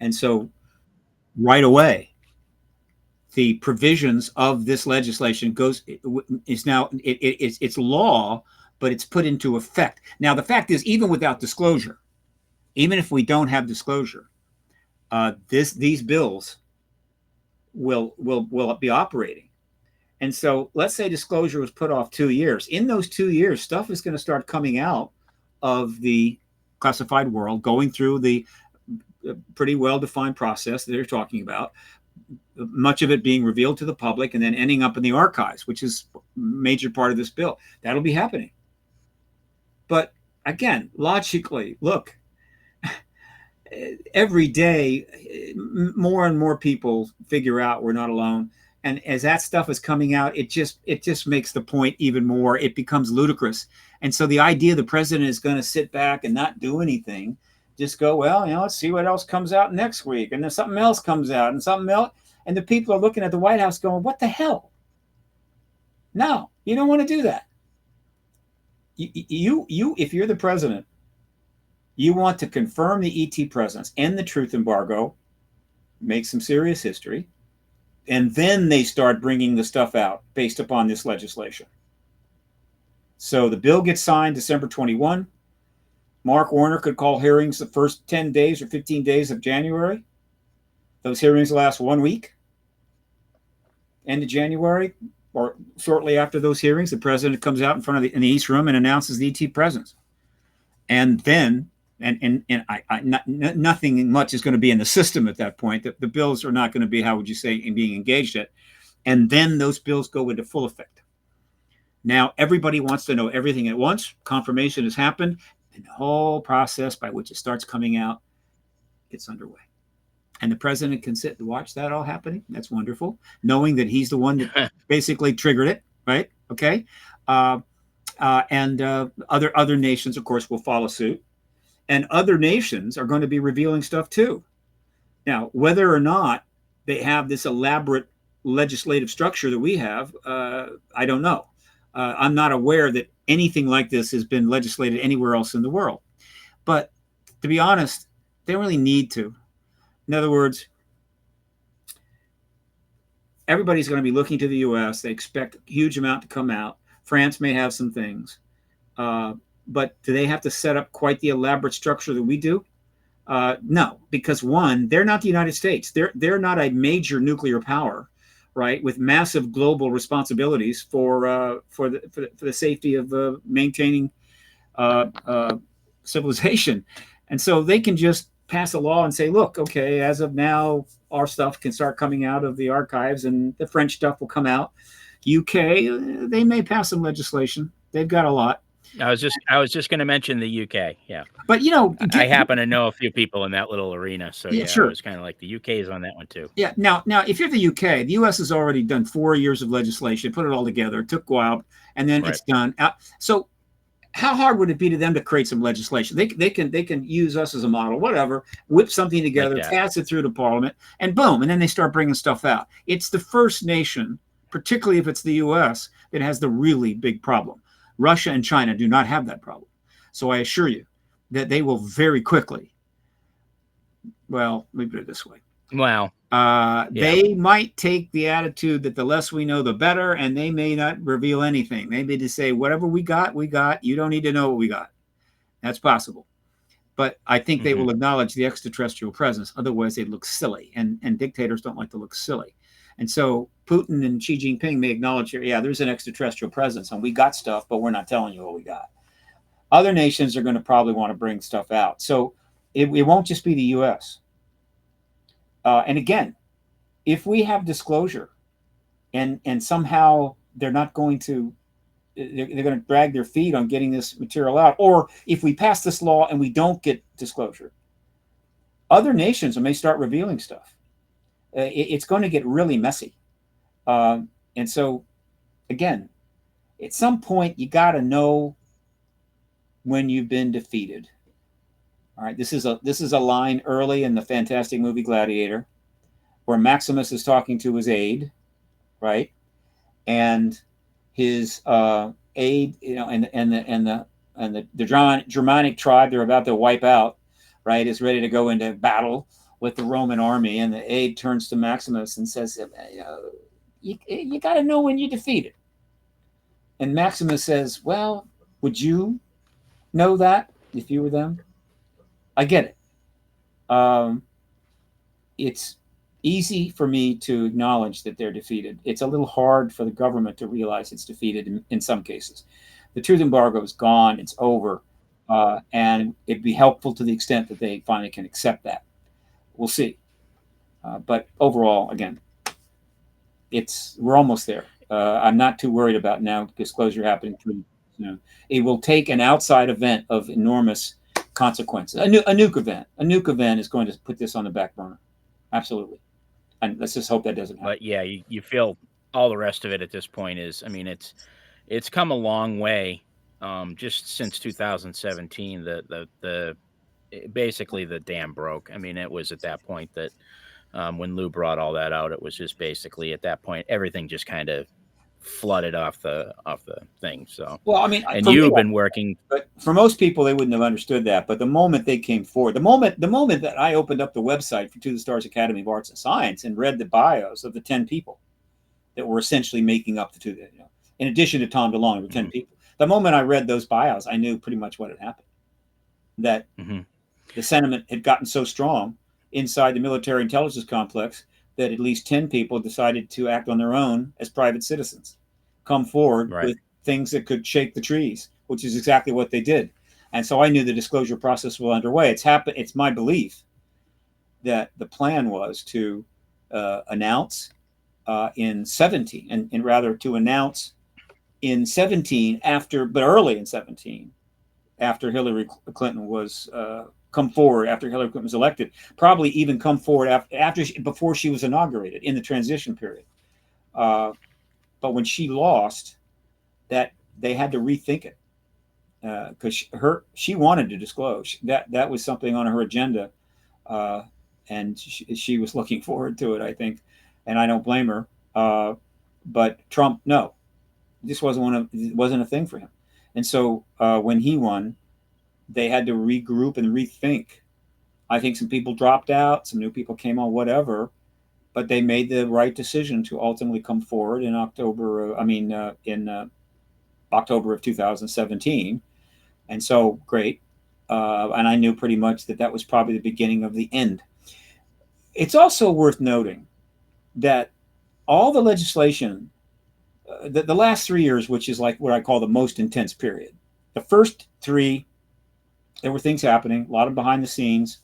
And so right away. The provisions of this legislation is now it's law, but it's put into effect. Now, the fact is, even without disclosure, even if we don't have disclosure, these bills will be operating. And so, let's say disclosure was put off 2 years. In those 2 years, stuff is going to start coming out of the classified world, going through the pretty well-defined process that they're talking about, much of it being revealed to the public and then ending up in the archives, which is a major part of this bill. That'll be happening. But again, logically, look, every day, more and more people figure out we're not alone. And as that stuff is coming out, it just makes the point even more. It becomes ludicrous. And so the idea the president is going to sit back and not do anything, just go, well, let's see what else comes out next week. And then something else comes out and something else. And the people are looking at the White House going, what the hell? No, you don't want to do that. You if you're the president, you want to confirm the ET presence, end the truth embargo, make some serious history, and then they start bringing the stuff out based upon this legislation. So the bill gets signed December 21. Mark Warner could call hearings the first 10 days or 15 days of January. Those hearings last 1 week. End of January, or shortly after those hearings, the president comes out in the East Room and announces the ET presence. And then, nothing much is going to be in the system at that point. The bills are not going to be, how would you say, being engaged at. And then those bills go into full effect. Now, everybody wants to know everything at once. Confirmation has happened. And the whole process by which it starts coming out gets underway. And the president can sit and watch that all happening. That's wonderful. Knowing that he's the one that basically triggered it, right? Okay. And other nations, of course, will follow suit. And other nations are going to be revealing stuff too. Now, whether or not they have this elaborate legislative structure that we have, I don't know. I'm not aware that anything like this has been legislated anywhere else in the world. But to be honest, they don't really need to. In other words, everybody's going to be looking to the U.S. They expect a huge amount to come out. France may have some things. But do they have to set up quite the elaborate structure that we do? No, because one, they're not the United States. They're not a major nuclear power, right, with massive global responsibilities for the safety of maintaining civilization. And so they can just pass a law and say, look, okay, as of now, our stuff can start coming out of the archives and the French stuff will come out. UK, they may pass some legislation. They've got a lot. I was just going to mention the UK. Yeah. But, I happen to know a few people in that little arena. So, yeah, sure. It was kind of like the UK is on that one, too. Yeah. Now, if you're the UK, the US has already done 4 years of legislation, put it all together. It took a while, and then It's done. So how hard would it be to them to create some legislation? They can use us as a model, whatever, whip something together, like pass it through to Parliament, and boom, and then they start bringing stuff out. It's the first nation, particularly if it's the US, that has the really big problem. Russia and China do not have that problem. So I assure you that they will very quickly, well, let me put it this way. Wow. They might take the attitude that the less we know, the better, and they may not reveal anything. They may just say, whatever we got. You don't need to know what we got. That's possible. But I think they will acknowledge the extraterrestrial presence. Otherwise, they'd look silly, and dictators don't like to look silly. And so Putin and Xi Jinping may acknowledge, there's an extraterrestrial presence, and we got stuff, but we're not telling you what we got. Other nations are going to probably want to bring stuff out. So it won't just be the U.S. And again, if we have disclosure and somehow they're not going to, they're going to drag their feet on getting this material out, or if we pass this law and we don't get disclosure, other nations may start revealing stuff. It's going to get really messy. And so, again, at some point, you got to know when you've been defeated. All right, this is a line early in the fantastic movie Gladiator, where Maximus is talking to his aide, right, and his aide, and the Germanic tribe they're about to wipe out, right, is ready to go into battle, with the Roman army, and the aide turns to Maximus and says, you got to know when you're defeated. And Maximus says, well, would you know that if you were them? I get it. It's easy for me to acknowledge that they're defeated. It's a little hard for the government to realize it's defeated in some cases. The truth embargo is gone. It's over. And it'd be helpful to the extent that they finally can accept that. We'll see. But overall, again, we're almost there. I'm not too worried about now disclosure happening through. It will take an outside event of enormous consequences. A nuke event. A nuke event is going to put this on the back burner. Absolutely. And let's just hope that doesn't happen. But yeah, you feel all the rest of it at this point is, I mean, it's come a long way, just since 2017. Basically the dam broke. I mean, it was at that point that when Lou brought all that out, it was just basically at that point everything just kind of flooded off the thing. So, well, I mean, and you've been working, but for most people, they wouldn't have understood that. But the moment they came forward, the moment that I opened up the website for To the Stars Academy of Arts and Science and read the bios of the 10 people that were essentially making up in addition to Tom DeLonge, there were 10 people. The moment I read those bios, I knew pretty much what had happened. That the sentiment had gotten so strong inside the military intelligence complex that at least 10 people decided to act on their own as private citizens, come forward with things that could shake the trees, which is exactly what they did. And so I knew the disclosure process was underway. It's my belief that the plan was to announce in 17, and rather to announce in 17 but early in 17, after Hillary Clinton was come forward, after Hillary Clinton was elected, probably even come forward before she was inaugurated in the transition period. But when she lost, that they had to rethink it because she wanted to disclose. That was something on her agenda, and she was looking forward to it, I think, and I don't blame her. But Trump, no, this wasn't a thing for him, and so when he won, they had to regroup and rethink. I think some people dropped out, some new people came on, whatever, but they made the right decision to ultimately come forward in October. In October of 2017, and so great. And I knew pretty much that was probably the beginning of the end. It's also worth noting that all the legislation, the last 3 years, which is like what I call the most intense period, the first 3, there were things happening, a lot of behind the scenes.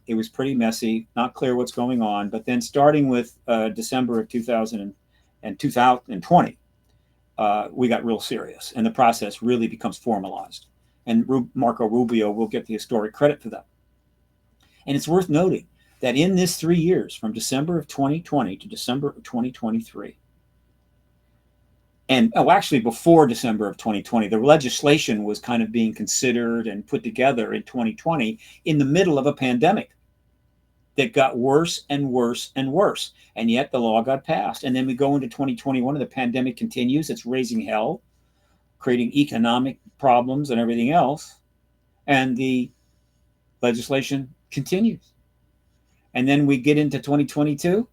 It was pretty messy, not clear what's going on. But then starting with December of 2020, we got real serious, and the process really becomes formalized. And Marco Rubio will get the historic credit for that. And it's worth noting that in this 3 years, from December of 2020 to December of 2023, and actually before December of 2020, the legislation was kind of being considered and put together in 2020 in the middle of a pandemic that got worse and worse and worse. And yet the law got passed. And then we go into 2021 and the pandemic continues. It's raising hell, creating economic problems and everything else. And the legislation continues. And then we get into 2022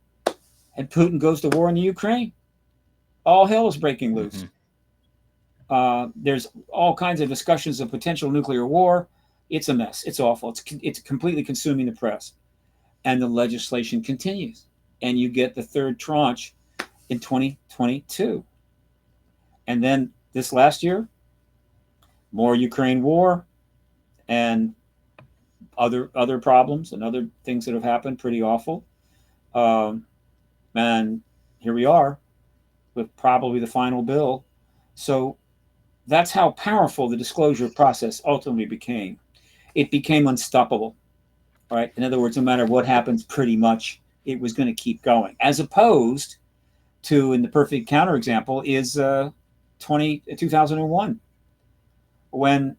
and Putin goes to war in the Ukraine. All hell is breaking loose. There's all kinds of discussions of potential nuclear war. It's a mess. It's awful. It's completely consuming the press. And the legislation continues. And you get the third tranche in 2022. And then this last year, more Ukraine war and other problems and other things that have happened, pretty awful. And here we are with probably the final bill. So that's how powerful the disclosure process ultimately became. It became unstoppable, right? In other words, no matter what happens, pretty much it was going to keep going. As opposed to, in the perfect counterexample, is 2001, when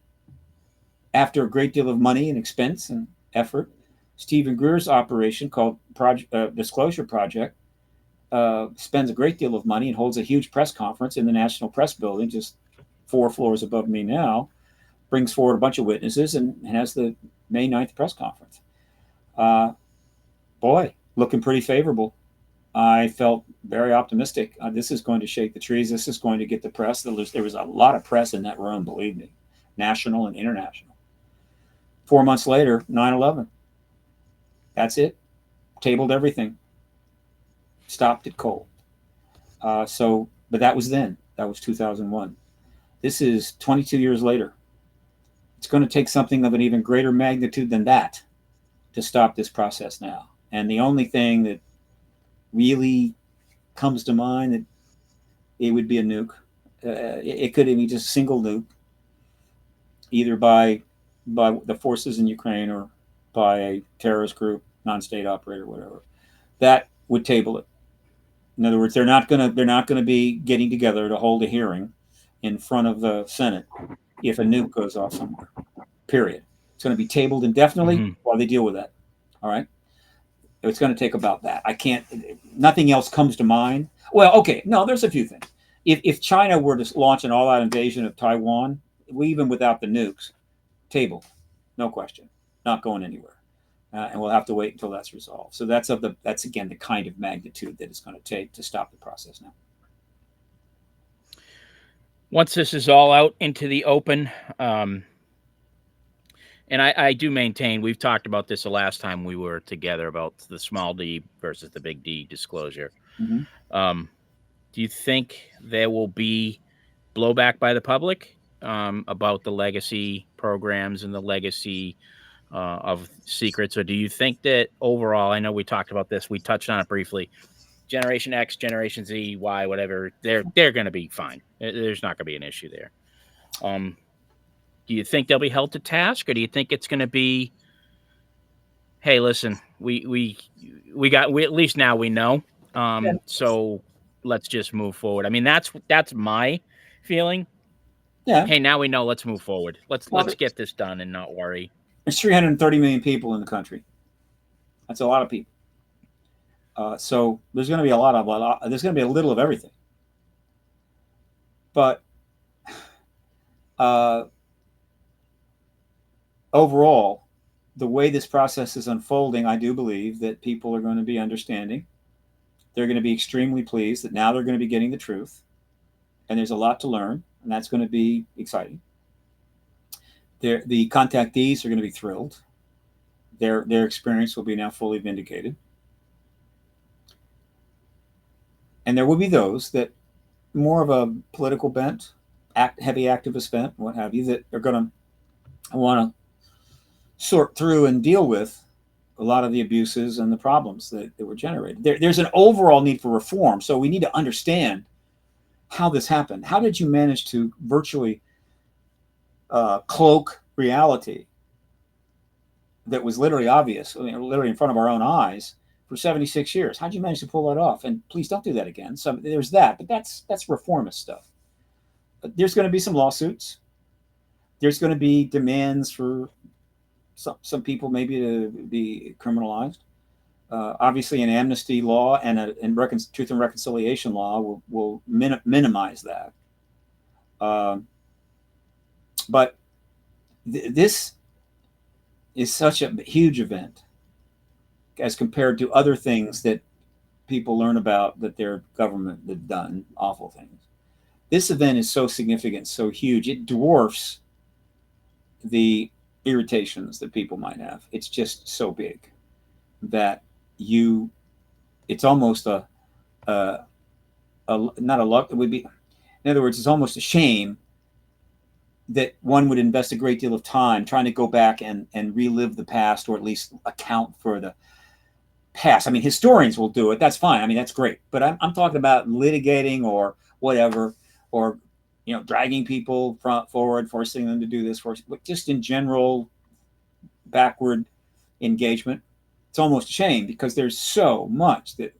after a great deal of money and expense and effort, Stephen Greer's operation called Disclosure Project spends a great deal of money and holds a huge press conference in the National Press Building, just 4 floors above me now, brings forward a bunch of witnesses and has the May 9th press conference. boy, looking pretty favorable. I felt very optimistic. This is going to shake the trees. This is going to get the press. There was a lot of press in that room, believe me, national and international. 4 months later, 9/11. That's it. Tabled everything. Stopped it cold. But that was then. That was 2001. This is 22 years later. It's going to take something of an even greater magnitude than that to stop this process now. And the only thing that really comes to mind, that it would be a nuke. It could be just a single nuke, either by the forces in Ukraine or by a terrorist group, non-state operator, whatever. That would table it. In other words, they're not gonna be getting together to hold a hearing in front of the Senate if a nuke goes off somewhere. Period. It's going to be tabled indefinitely Mm-hmm. while they deal with that. All right. It's going to take about that. I can't. Nothing else comes to mind. Well, okay. No, there's a few things. If China were to launch an all-out invasion of Taiwan, even without the nukes, tabled, no question, not going anywhere. And we'll have to wait until that's resolved. So that's again the kind of magnitude that it's going to take to stop the process now. Once this is all out into the open, and I do maintain, we've talked about this the last time we were together about the small d versus the big D disclosure. Mm-hmm. Do you think there will be blowback by the public about the legacy programs and the legacy of secrets, or do you think that overall? I know we talked about this, we touched on it briefly. Generation X, Generation Z, Y, whatever, they're going to be fine. There's not going to be an issue there. Do you think they'll be held to task, or do you think it's going to be, hey, listen, we at least now we know, so let's just move forward. I mean, that's my feeling. Yeah. Hey, now we know. Let's move forward. Let's Well, get this done and not worry. there's 330 million people in the country. That's a lot of people. So there's going to be there's going to be a little of everything. But overall, the way this process is unfolding, I do believe that people are going to be understanding. They're going to be extremely pleased that now they're going to be getting the truth. And there's a lot to learn, and that's going to be exciting. The contactees are going to be thrilled. Their experience will be now fully vindicated. And there will be those that more of a political bent, heavy activist bent, what have you, that are going to want to sort through and deal with a lot of the abuses and the problems that were generated. There's an overall need for reform. So we need to understand how this happened. How did you manage to virtually cloak reality that was literally obvious, literally in front of our own eyes for 76 years? How'd you manage to pull that off? And please don't do that again. So there's that, but that's reformist stuff. There's going to be some lawsuits. There's going to be demands for some people maybe to be criminalized. Obviously, an amnesty law and truth and reconciliation law will minimize that. But this is such a huge event as compared to other things that people learn about that their government have done, awful things. This event is so significant, so huge, it dwarfs the irritations that people might have. It's just so big that it's almost not a luck. It would be, in other words, it's almost a shame that one would invest a great deal of time trying to go back and relive the past, or at least account for the past. I mean, historians will do it. That's fine. I mean, that's great. But I'm talking about litigating or whatever, or dragging people forward, forcing them to do this, just in general backward engagement. It's almost a shame because there's so much that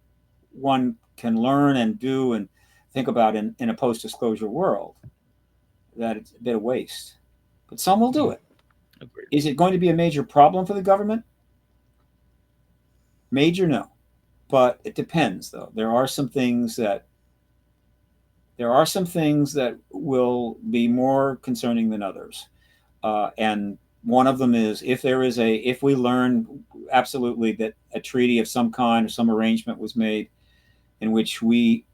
one can learn and do and think about in a post-disclosure world that it's a bit of waste. But some will do it. Agreed. Is it going to be a major problem for the government? Major, no. But it depends, though. There are some things that will be more concerning than others. And One of them is if we learn absolutely that a treaty of some kind or some arrangement was made in which we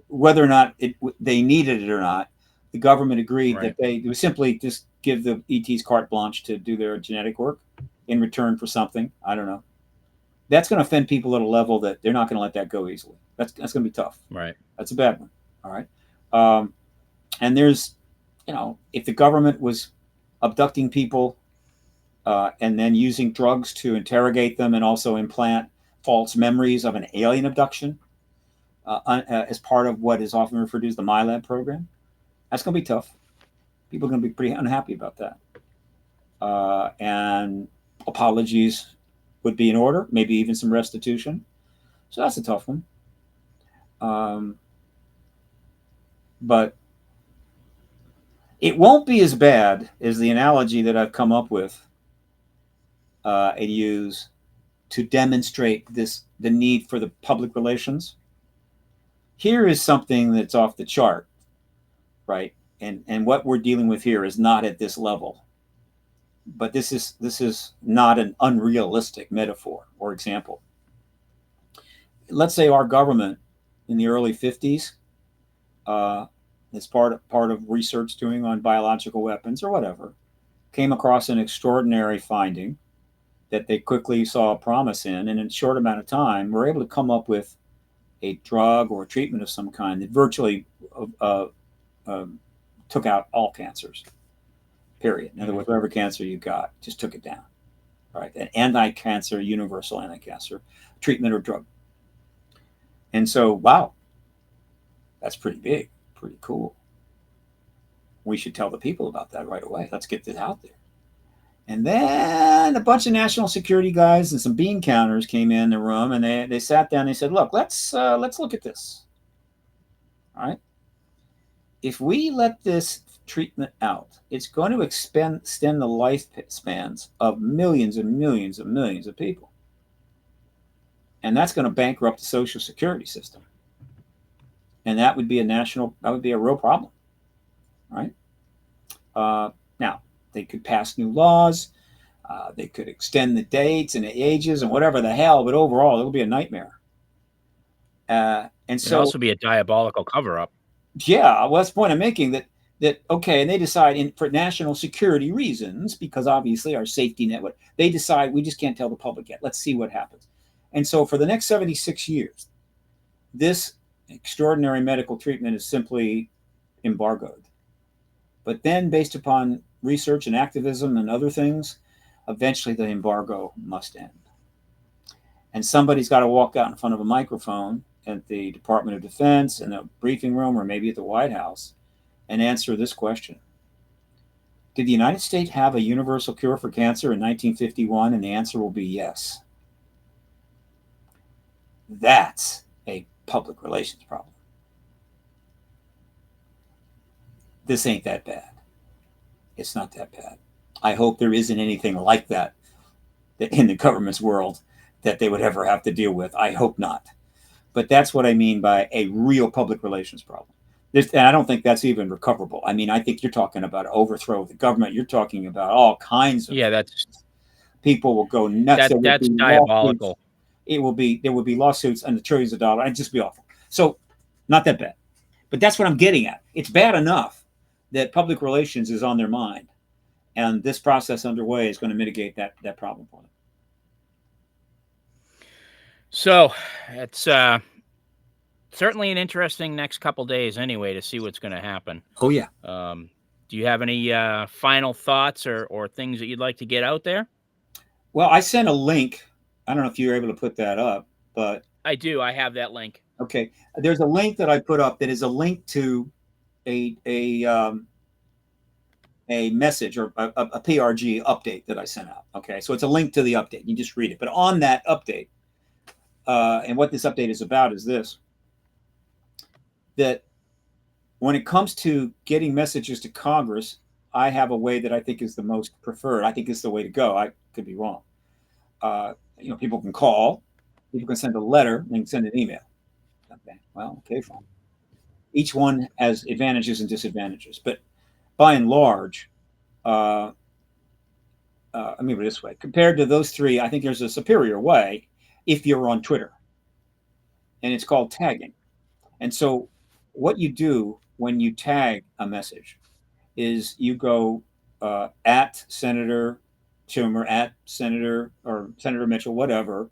whether or not they needed it or not, the government agreed that they would simply just give the ETs carte blanche to do their genetic work in return for something. I don't know. That's going to offend people at a level that they're not going to let that go easily. That's going to be tough. Right. That's a bad one. All right. And there's, if the government was abducting people and then using drugs to interrogate them and also implant false memories of an alien abduction as part of what is often referred to as the MyLab program, that's going to be tough. People are going to be pretty unhappy about that. And apologies would be in order, maybe even some restitution. So that's a tough one. But it won't be as bad as the analogy that I've come up with and use to demonstrate the need for the public relations. Here is something that's off the chart, right? And what we're dealing with here is not at this level. But this is not an unrealistic metaphor or example. Let's say our government in the early 50s, as part of research doing on biological weapons or whatever, came across an extraordinary finding that they quickly saw a promise in, and in a short amount of time, were able to come up with a drug or a treatment of some kind that virtually took out all cancers. Period. In other words, whatever cancer you got, just took it down. Right? An anti-cancer, universal anti-cancer treatment or drug. And so, wow, that's pretty big, pretty cool. We should tell the people about that right away. Let's get this out there. And then a bunch of national security guys and some bean counters came in the room, and they sat down and they said, look, let's look at this. All right. If we let this treatment out, it's going to extend the lifespans of millions and millions and millions of people. And that's going to bankrupt the social security system. And that would be a real problem. Right? Now, they could pass new laws. They could extend the dates and the ages and whatever the hell, but overall, it would be a nightmare. And so it'd also be a diabolical cover-up. Yeah, well, that's the point I'm making. That okay, and they decide for national security reasons, because obviously our safety net, they decide we just can't tell the public yet. Let's see what happens. And so for the next 76 years, this extraordinary medical treatment is simply embargoed. But then, based upon research and activism and other things, eventually the embargo must end. And somebody's got to walk out in front of a microphone at the Department of Defense, in a briefing room, or maybe at the White House, and answer this question. Did the United States have a universal cure for cancer in 1951? And the answer will be yes. That's a public relations problem. This ain't that bad. It's not that bad. I hope there isn't anything like that in the government's world that they would ever have to deal with. I hope not. But that's what I mean by a real public relations problem. And I don't think that's even recoverable. I mean, I think you're talking about overthrow of the government. You're talking about all kinds of things. People will go nuts. That's diabolical. There will be lawsuits and the trillions of dollars. It'd just be awful. So, not that bad. But that's what I'm getting at. It's bad enough that public relations is on their mind, and this process underway is going to mitigate that problem for them. So it's certainly an interesting next couple days anyway to see what's going to happen. Oh, yeah. Do you have any final thoughts or things that you'd like to get out there? Well, I sent a link. I don't know if you were able to put that up, but... I do. I have that link. Okay. There's a link that I put up that is a link to a message or a PRG update that I sent out. Okay. So it's a link to the update. You just read it. But on that update, and what this update is about is this, that when it comes to getting messages to Congress, I have a way that I think is the most preferred. I think it's the way to go. I could be wrong. People can call, people can send a letter, and can send an email. Okay, well, okay, fine. Each one has advantages and disadvantages, but by and large, let me put it this way: compared to those three, I think there's a superior way if you're on Twitter, and it's called tagging. And so, what you do when you tag a message is you go at Senator Schumer, at Senator or Senator Mitchell, whatever.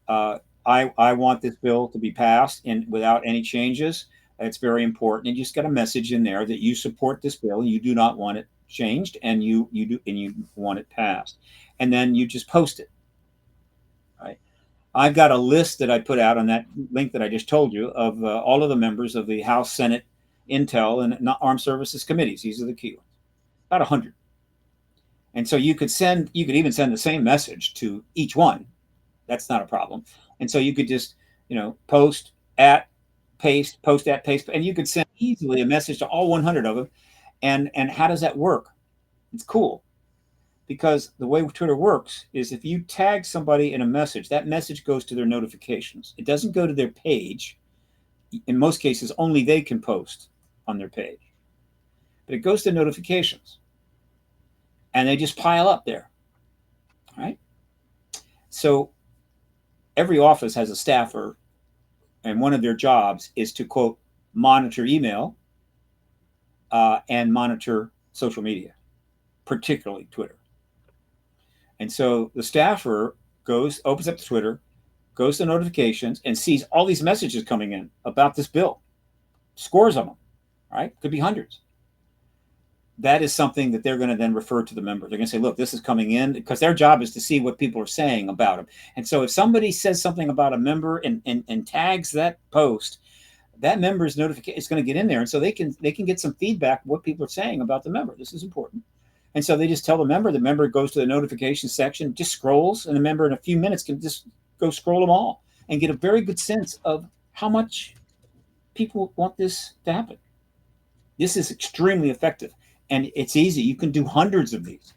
Uh, I want this bill to be passed and without any changes. It's very important. And you just got a message in there that you support this bill and you do not want it changed, and you do, and you want it passed. And then you just post it. Right. I've got a list that I put out on that link that I just told you of all of the members of the House, Senate, Intel, and Armed Services committees. These are the key ones. About 100. And so you could even send the same message to each one. That's not a problem. And so you could just, post at paste, post at paste, and you could send easily a message to all 100 of them. And how does that work? It's cool, because the way Twitter works is if you tag somebody in a message, that message goes to their notifications. It doesn't go to their page. In most cases, only they can post on their page. But it goes to notifications. And they just pile up there. Right? So every office has a staffer, and one of their jobs is to, quote, monitor email and monitor social media, particularly Twitter. And so the staffer opens up Twitter, goes to notifications, and sees all these messages coming in about this bill, scores of them, right? Could be hundreds. That is something that they're going to then refer to the member. They're going to say, look, this is coming in, because their job is to see what people are saying about them. And so if somebody says something about a member and tags that post, that member's notification is going to get in there. And so they can get some feedback what people are saying about the member. This is important. And so they just tell the member goes to the notification section, just scrolls, and the member in a few minutes can just go scroll them all and get a very good sense of how much people want this to happen. This is extremely effective. And it's easy. You can do hundreds of these.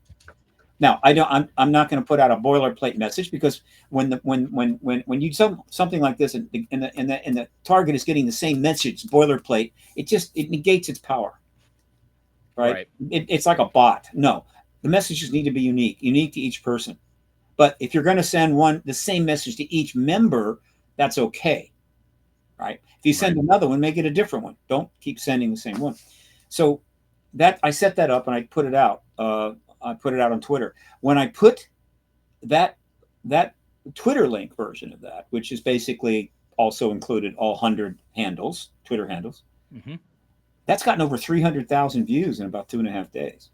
Now, I'm not going to put out a boilerplate message, because when you do something like this and the target is getting the same message boilerplate, it negates its power. Right? It's like a bot. No, the messages need to be unique to each person. But if you're going to send the same message to each member, that's okay. Right? If you send another one, make it a different one. Don't keep sending the same one. So that I set that up and I put it out. I put it out on Twitter. When I put that Twitter link version of that, which is basically also included all 100 handles, Twitter handles, that's gotten over 300,000 views in about 2.5 days.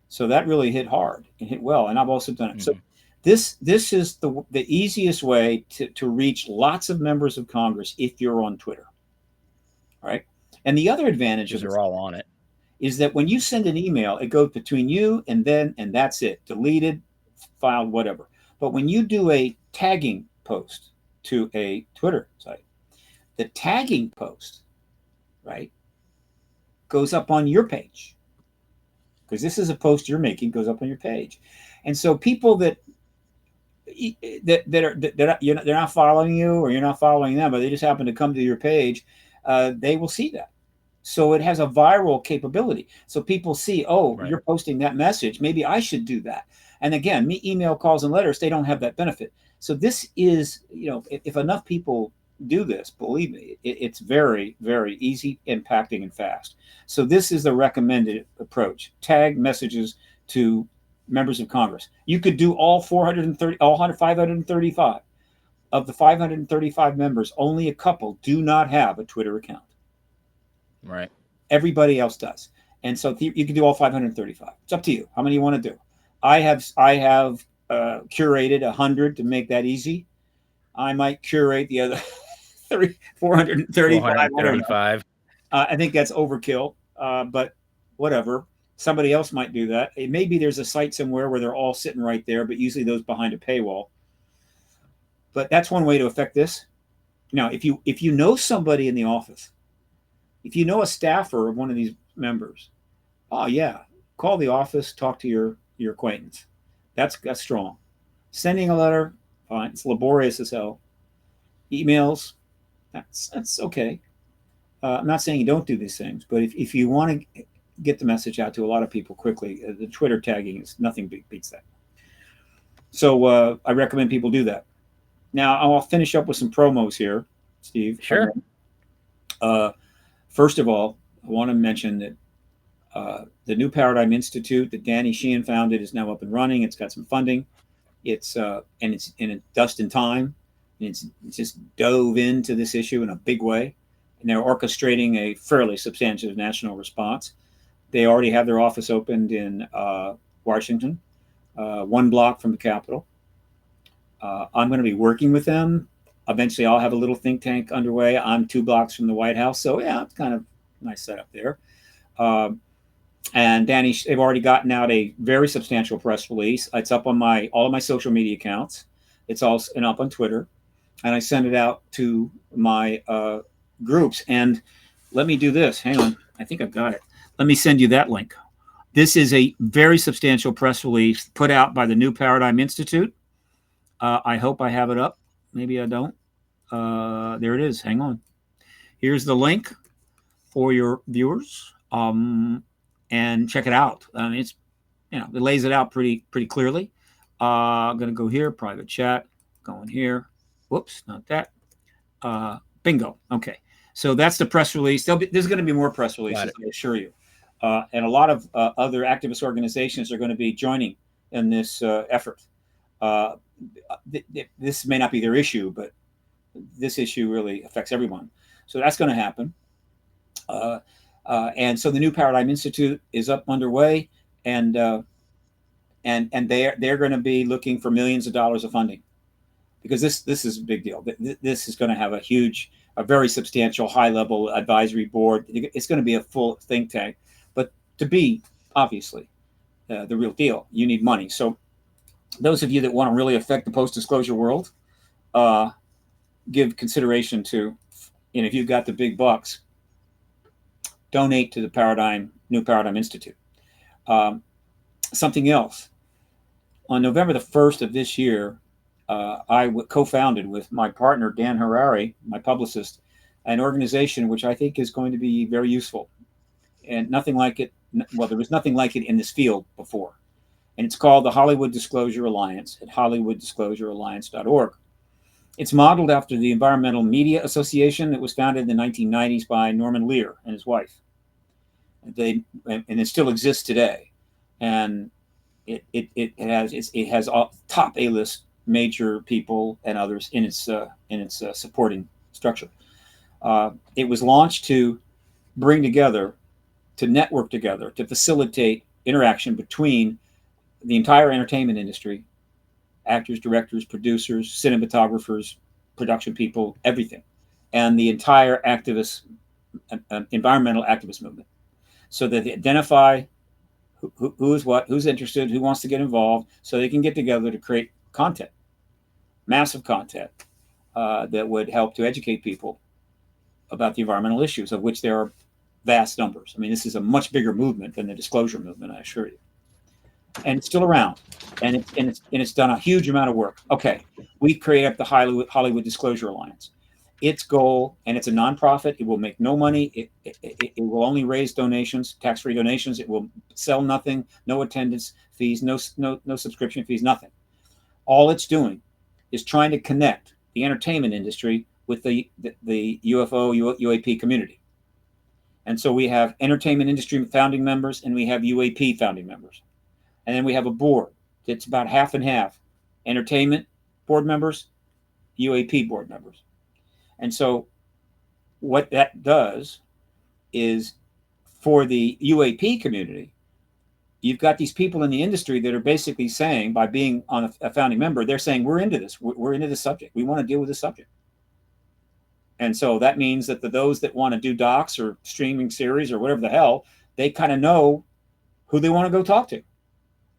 So that really hit hard and hit well. And I've also done it. So this is the easiest way to reach lots of members of Congress if you're on Twitter. All right. And the other advantage is they're all on it is that when you send an email, it goes between you and that's it, deleted, filed, whatever. But when you do a tagging post to a Twitter site, the tagging post, right, goes up on your page, because this is a post you're making, goes up on your page. And so people that they're not following you, or you're not following them, but they just happen to come to your page, they will see that. So it has a viral capability. So people see, you're posting that message, maybe I should do that. And again, email, calls, and letters, they don't have that benefit. So this is, if enough people do this, believe me, it's very, very easy, impacting, and fast. So this is the recommended approach. Tag messages to members of Congress. You could do all 535. Of the 535 members, only a couple do not have a Twitter account. Right. Everybody else does. And so you can do all 535. It's up to you how many you want to do. I have curated 100 to make that easy. I might curate the other 435. I think that's overkill, but whatever. Somebody else might do that. Maybe there's a site somewhere where they're all sitting right there, but usually those behind a paywall. But that's one way to affect this. Now, if you know somebody in the office, if you know a staffer of one of these members, call the office, talk to your acquaintance. That's strong. Sending a letter, fine. It's laborious as hell. Emails, that's okay. I'm not saying you don't do these things, but if you want to get the message out to a lot of people quickly. The Twitter tagging is nothing beats that. So I recommend people do that. Now I'll finish up with some promos here, Steve. Sure. First of all, I want to mention that the New Paradigm Institute that Danny Sheehan founded is now up and running. It's got some funding. It's just in time. And it's just dove into this issue in a big way, and they're orchestrating a fairly substantive national response. They already have their office opened in Washington, 1 block from the Capitol. I'm going to be working with them. Eventually, I'll have a little think tank underway. I'm 2 blocks from the White House, so yeah, it's kind of a nice setup there. And Danny, they've already gotten out a very substantial press release. It's up on all of my social media accounts. It's also up on Twitter, and I send it out to my groups. And let me do this. Hang on, I think I've got it. Let me send you that link. This is a very substantial press release put out by the New Paradigm Institute. I hope I have it up. Maybe I don't. There it is. Hang on. Here's the link for your viewers. And check it out. It's, it lays it out pretty clearly. I'm going to go here, private chat, going here. Whoops, not that. Bingo. Okay. So that's the press release. There's going to be more press releases, I assure you. And a lot of other activist organizations are going to be joining in this effort. This may not be their issue, but this issue really affects everyone. So that's going to happen. And so the New Paradigm Institute is up underway, and they're going to be looking for millions of dollars of funding, because this is a big deal. This is going to have a very substantial, high-level advisory board. It's going to be a full think tank. But to be, obviously, the real deal, you need money. So those of you that want to really affect the post-disclosure world, give consideration to, if you've got the big bucks, donate to the New Paradigm Institute. Something else. On November the 1st of this year, I co-founded with my partner, Dan Harari, my publicist, an organization which I think is going to be very useful. And nothing like it, well, there was nothing like it in this field before. And it's called the Hollywood Disclosure Alliance at hollywooddisclosurealliance.org. It's modeled after the Environmental Media Association that was founded in the 1990s by Norman Lear and his wife. And it still exists today. And it has all top A-list major people and others in its supporting structure. It was launched to bring together, to network together, to facilitate interaction between the entire entertainment industry, actors, directors, producers, cinematographers, production people, everything, and the entire environmental activist movement, so that they identify who's interested, who wants to get involved, so they can get together to create content, massive content, that would help to educate people about the environmental issues, of which there are vast numbers. I mean, this is a much bigger movement than the disclosure movement, I assure you. And it's still around, and it's done a huge amount of work. Okay, we created up the Hollywood Disclosure Alliance. Its goal, and it's a nonprofit. It will make no money. It will only raise donations, tax-free donations. It will sell nothing, no attendance fees, no subscription fees, nothing. All it's doing is trying to connect the entertainment industry with the UFO UAP community. And so we have entertainment industry founding members, and we have UAP founding members. And then we have a board that's about half and half, entertainment board members, UAP board members. And so what that does is, for the UAP community, you've got these people in the industry that are basically saying, by being on a founding member, they're saying, we're into this. We're into this subject. We want to deal with this subject. And so that means that those that want to do docs or streaming series or whatever the hell, they kind of know who they want to go talk to.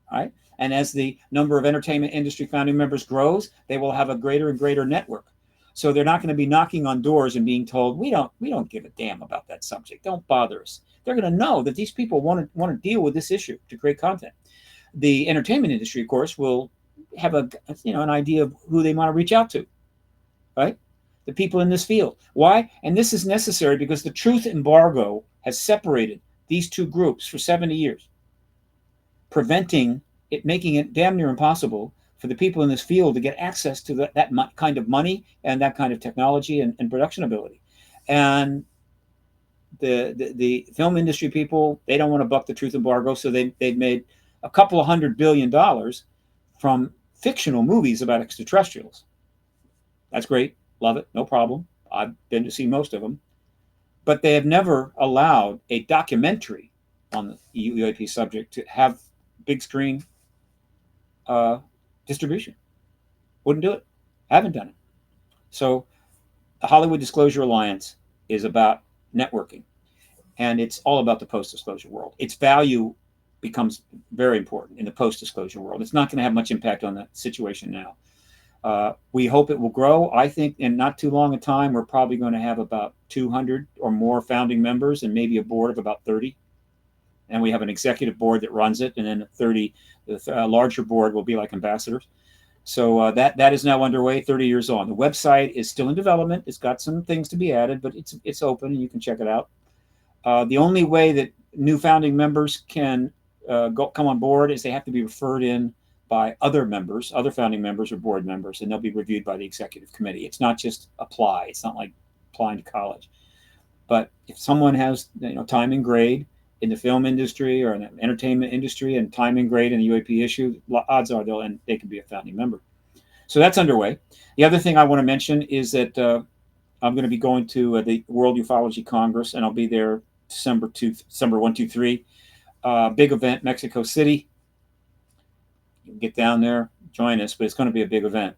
Right? And as the number of entertainment industry founding members grows, they will have a greater and greater network. So they're not going to be knocking on doors and being told, we don't give a damn about that subject. Don't bother us. They're going to know that these people want to deal with this issue to create content. The entertainment industry, of course, will have an idea of who they want to reach out to, right? The people in this field. Why? And this is necessary because the truth embargo has separated these two groups for 70 years, preventing it, making it damn near impossible for the people in this field to get access to that kind of money and that kind of technology and production ability. And the film industry people, they don't want to buck the truth embargo, so they've made a couple of $100 billion from fictional movies about extraterrestrials. That's great. Love it. No problem. I've been to see most of them. But they have never allowed a documentary on the UAP subject to have big screen distribution. Wouldn't do it. Haven't done it. So the Hollywood Disclosure Alliance is about networking, and it's all about the post-disclosure world. Its value becomes very important in the post-disclosure world. It's not going to have much impact on the situation now. We hope it will grow. I think in not too long a time, we're probably going to have about 200 or more founding members and maybe a board of about 30. And we have an executive board that runs it, and then 30, the larger board will be like ambassadors. So that is now underway, 30 years on. The website is still in development. It's got some things to be added, but it's open and you can check it out. The only way that new founding members can come on board is they have to be referred in by other members, other founding members or board members, and they'll be reviewed by the executive committee. It's not just apply. It's not like applying to college. But if someone has time and grade in the film industry or in the entertainment industry and time and grade in the UAP issue, odds are they can be a founding member. So that's underway. The other thing I want to mention is that I'm going to be going to the World Ufology Congress, and I'll be there December 1, 2, 3. Big event, Mexico City. You can get down there, join us, but it's going to be a big event.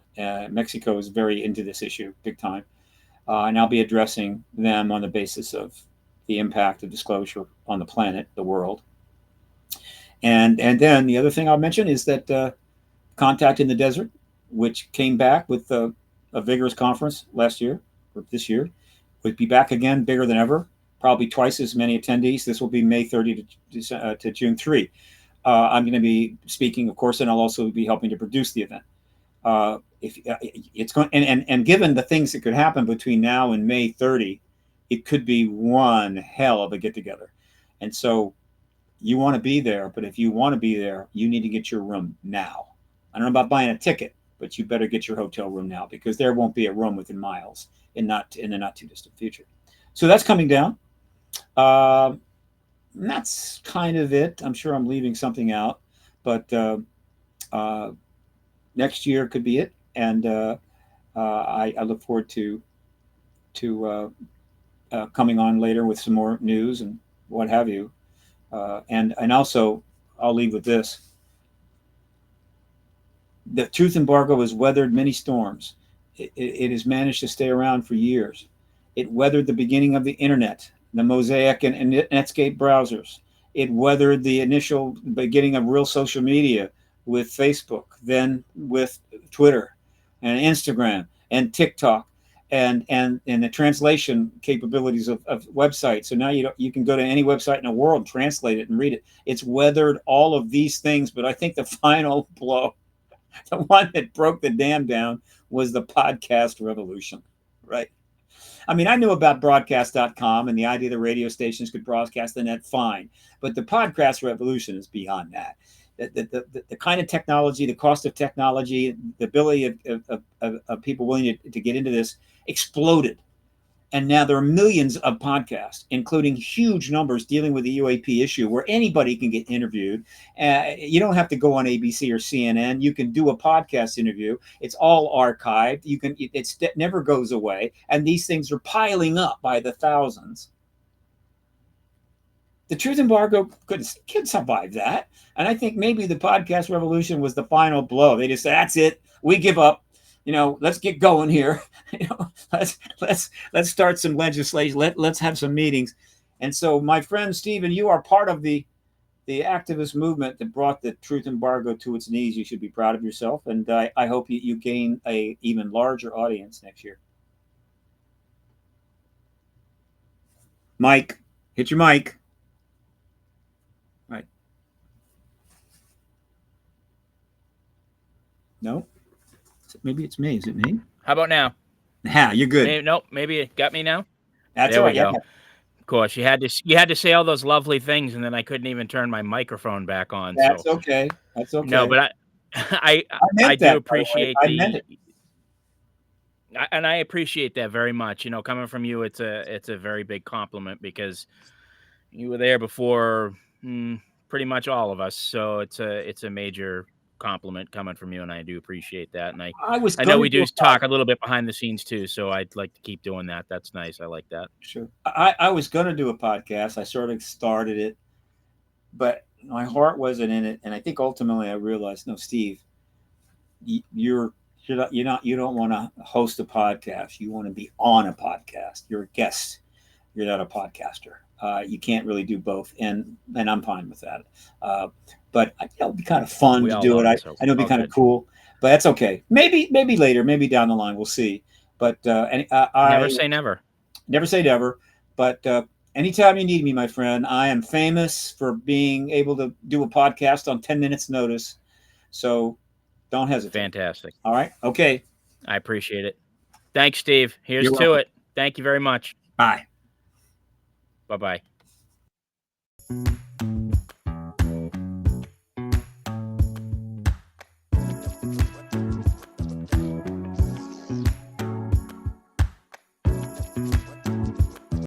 Mexico is very into this issue, big time. And I'll be addressing them on the basis of the impact of disclosure on the planet, the world. And then the other thing I'll mention is that Contact in the Desert, which came back with a vigorous conference last year, or this year, would be back again, bigger than ever, probably twice as many attendees. This will be May 30 to June 3. I'm going to be speaking, of course, and I'll also be helping to produce the event. If it's going, and given the things that could happen between now and May 30, it could be one hell of a get together. And so you want to be there, but if you want to be there, you need to get your room now. I don't know about buying a ticket, but you better get your hotel room now, because there won't be a room within miles in the not too distant future. So that's coming down. That's kind of it. I'm sure I'm leaving something out, but next year could be it. And I look forward to coming on later with some more news and what have you. And also, I'll leave with this. The truth embargo has weathered many storms. It has managed to stay around for years. It weathered the beginning of the internet, the Mosaic and Netscape browsers. It weathered the initial beginning of real social media with Facebook, then with Twitter and Instagram and TikTok, and the translation capabilities of websites. So now you can go to any website in the world, translate it, and read it. It's weathered all of these things, but I think the final blow, the one that broke the dam down, was the podcast revolution, right? I mean, I knew about broadcast.com and the idea that radio stations could broadcast the net, fine. But the podcast revolution is beyond that. The kind of technology, the cost of technology, the ability of people willing to get into this exploded. And now there are millions of podcasts, including huge numbers dealing with the UAP issue, where anybody can get interviewed. You don't have to go on ABC or CNN. You can do a podcast interview. It's all archived. It never goes away. And these things are piling up by the thousands. The truth embargo could survive that. And I think maybe the podcast revolution was the final blow. They just said, that's it. We give up. Let's get going here. Let's start some legislation. Let's have some meetings. And so, my friend Stephen, you are part of the activist movement that brought the truth embargo to its knees. You should be proud of yourself, and I hope you gain a even larger audience next year. Mike, hit your mic. Right. No? Maybe it's me. Is it me? How about now? Yeah, you're good. Maybe it got me now. That's there all right. We go. Yeah. course, you had to say all those lovely things, and then I couldn't even turn my microphone back on. That's So okay. That's no, okay. but I I meant do that, by the way. appreciate I meant the it. and I appreciate that very much. You know, coming from you, it's a very big compliment because you were there before pretty much all of us. So it's a major compliment coming from you, and I do appreciate that. And I was I know gonna we do do a pod talk a little bit behind the scenes too. So I'd like to keep doing that. That's nice. I like that. Sure. I was gonna do a podcast. I sort of started it, but my heart wasn't in it. And I think ultimately I realized, no, Steve, you're you don't want to host a podcast. You want to be on a podcast. You're a guest. You're not a podcaster. You can't really do both, and I'm fine with that. But it'll be kind of fun We to all do it. are. I So I know it'll be all kind of good. cool, but that's okay. Maybe later, maybe down the line, we'll see. But Never I say never. never say never. But anytime you need me, my friend, I am famous for being able to do a podcast on 10 minutes notice. So don't hesitate. Fantastic. All right. Okay. I appreciate it. Thanks, Steve. Here's You're to welcome. it. Thank you very much. Bye. Bye bye.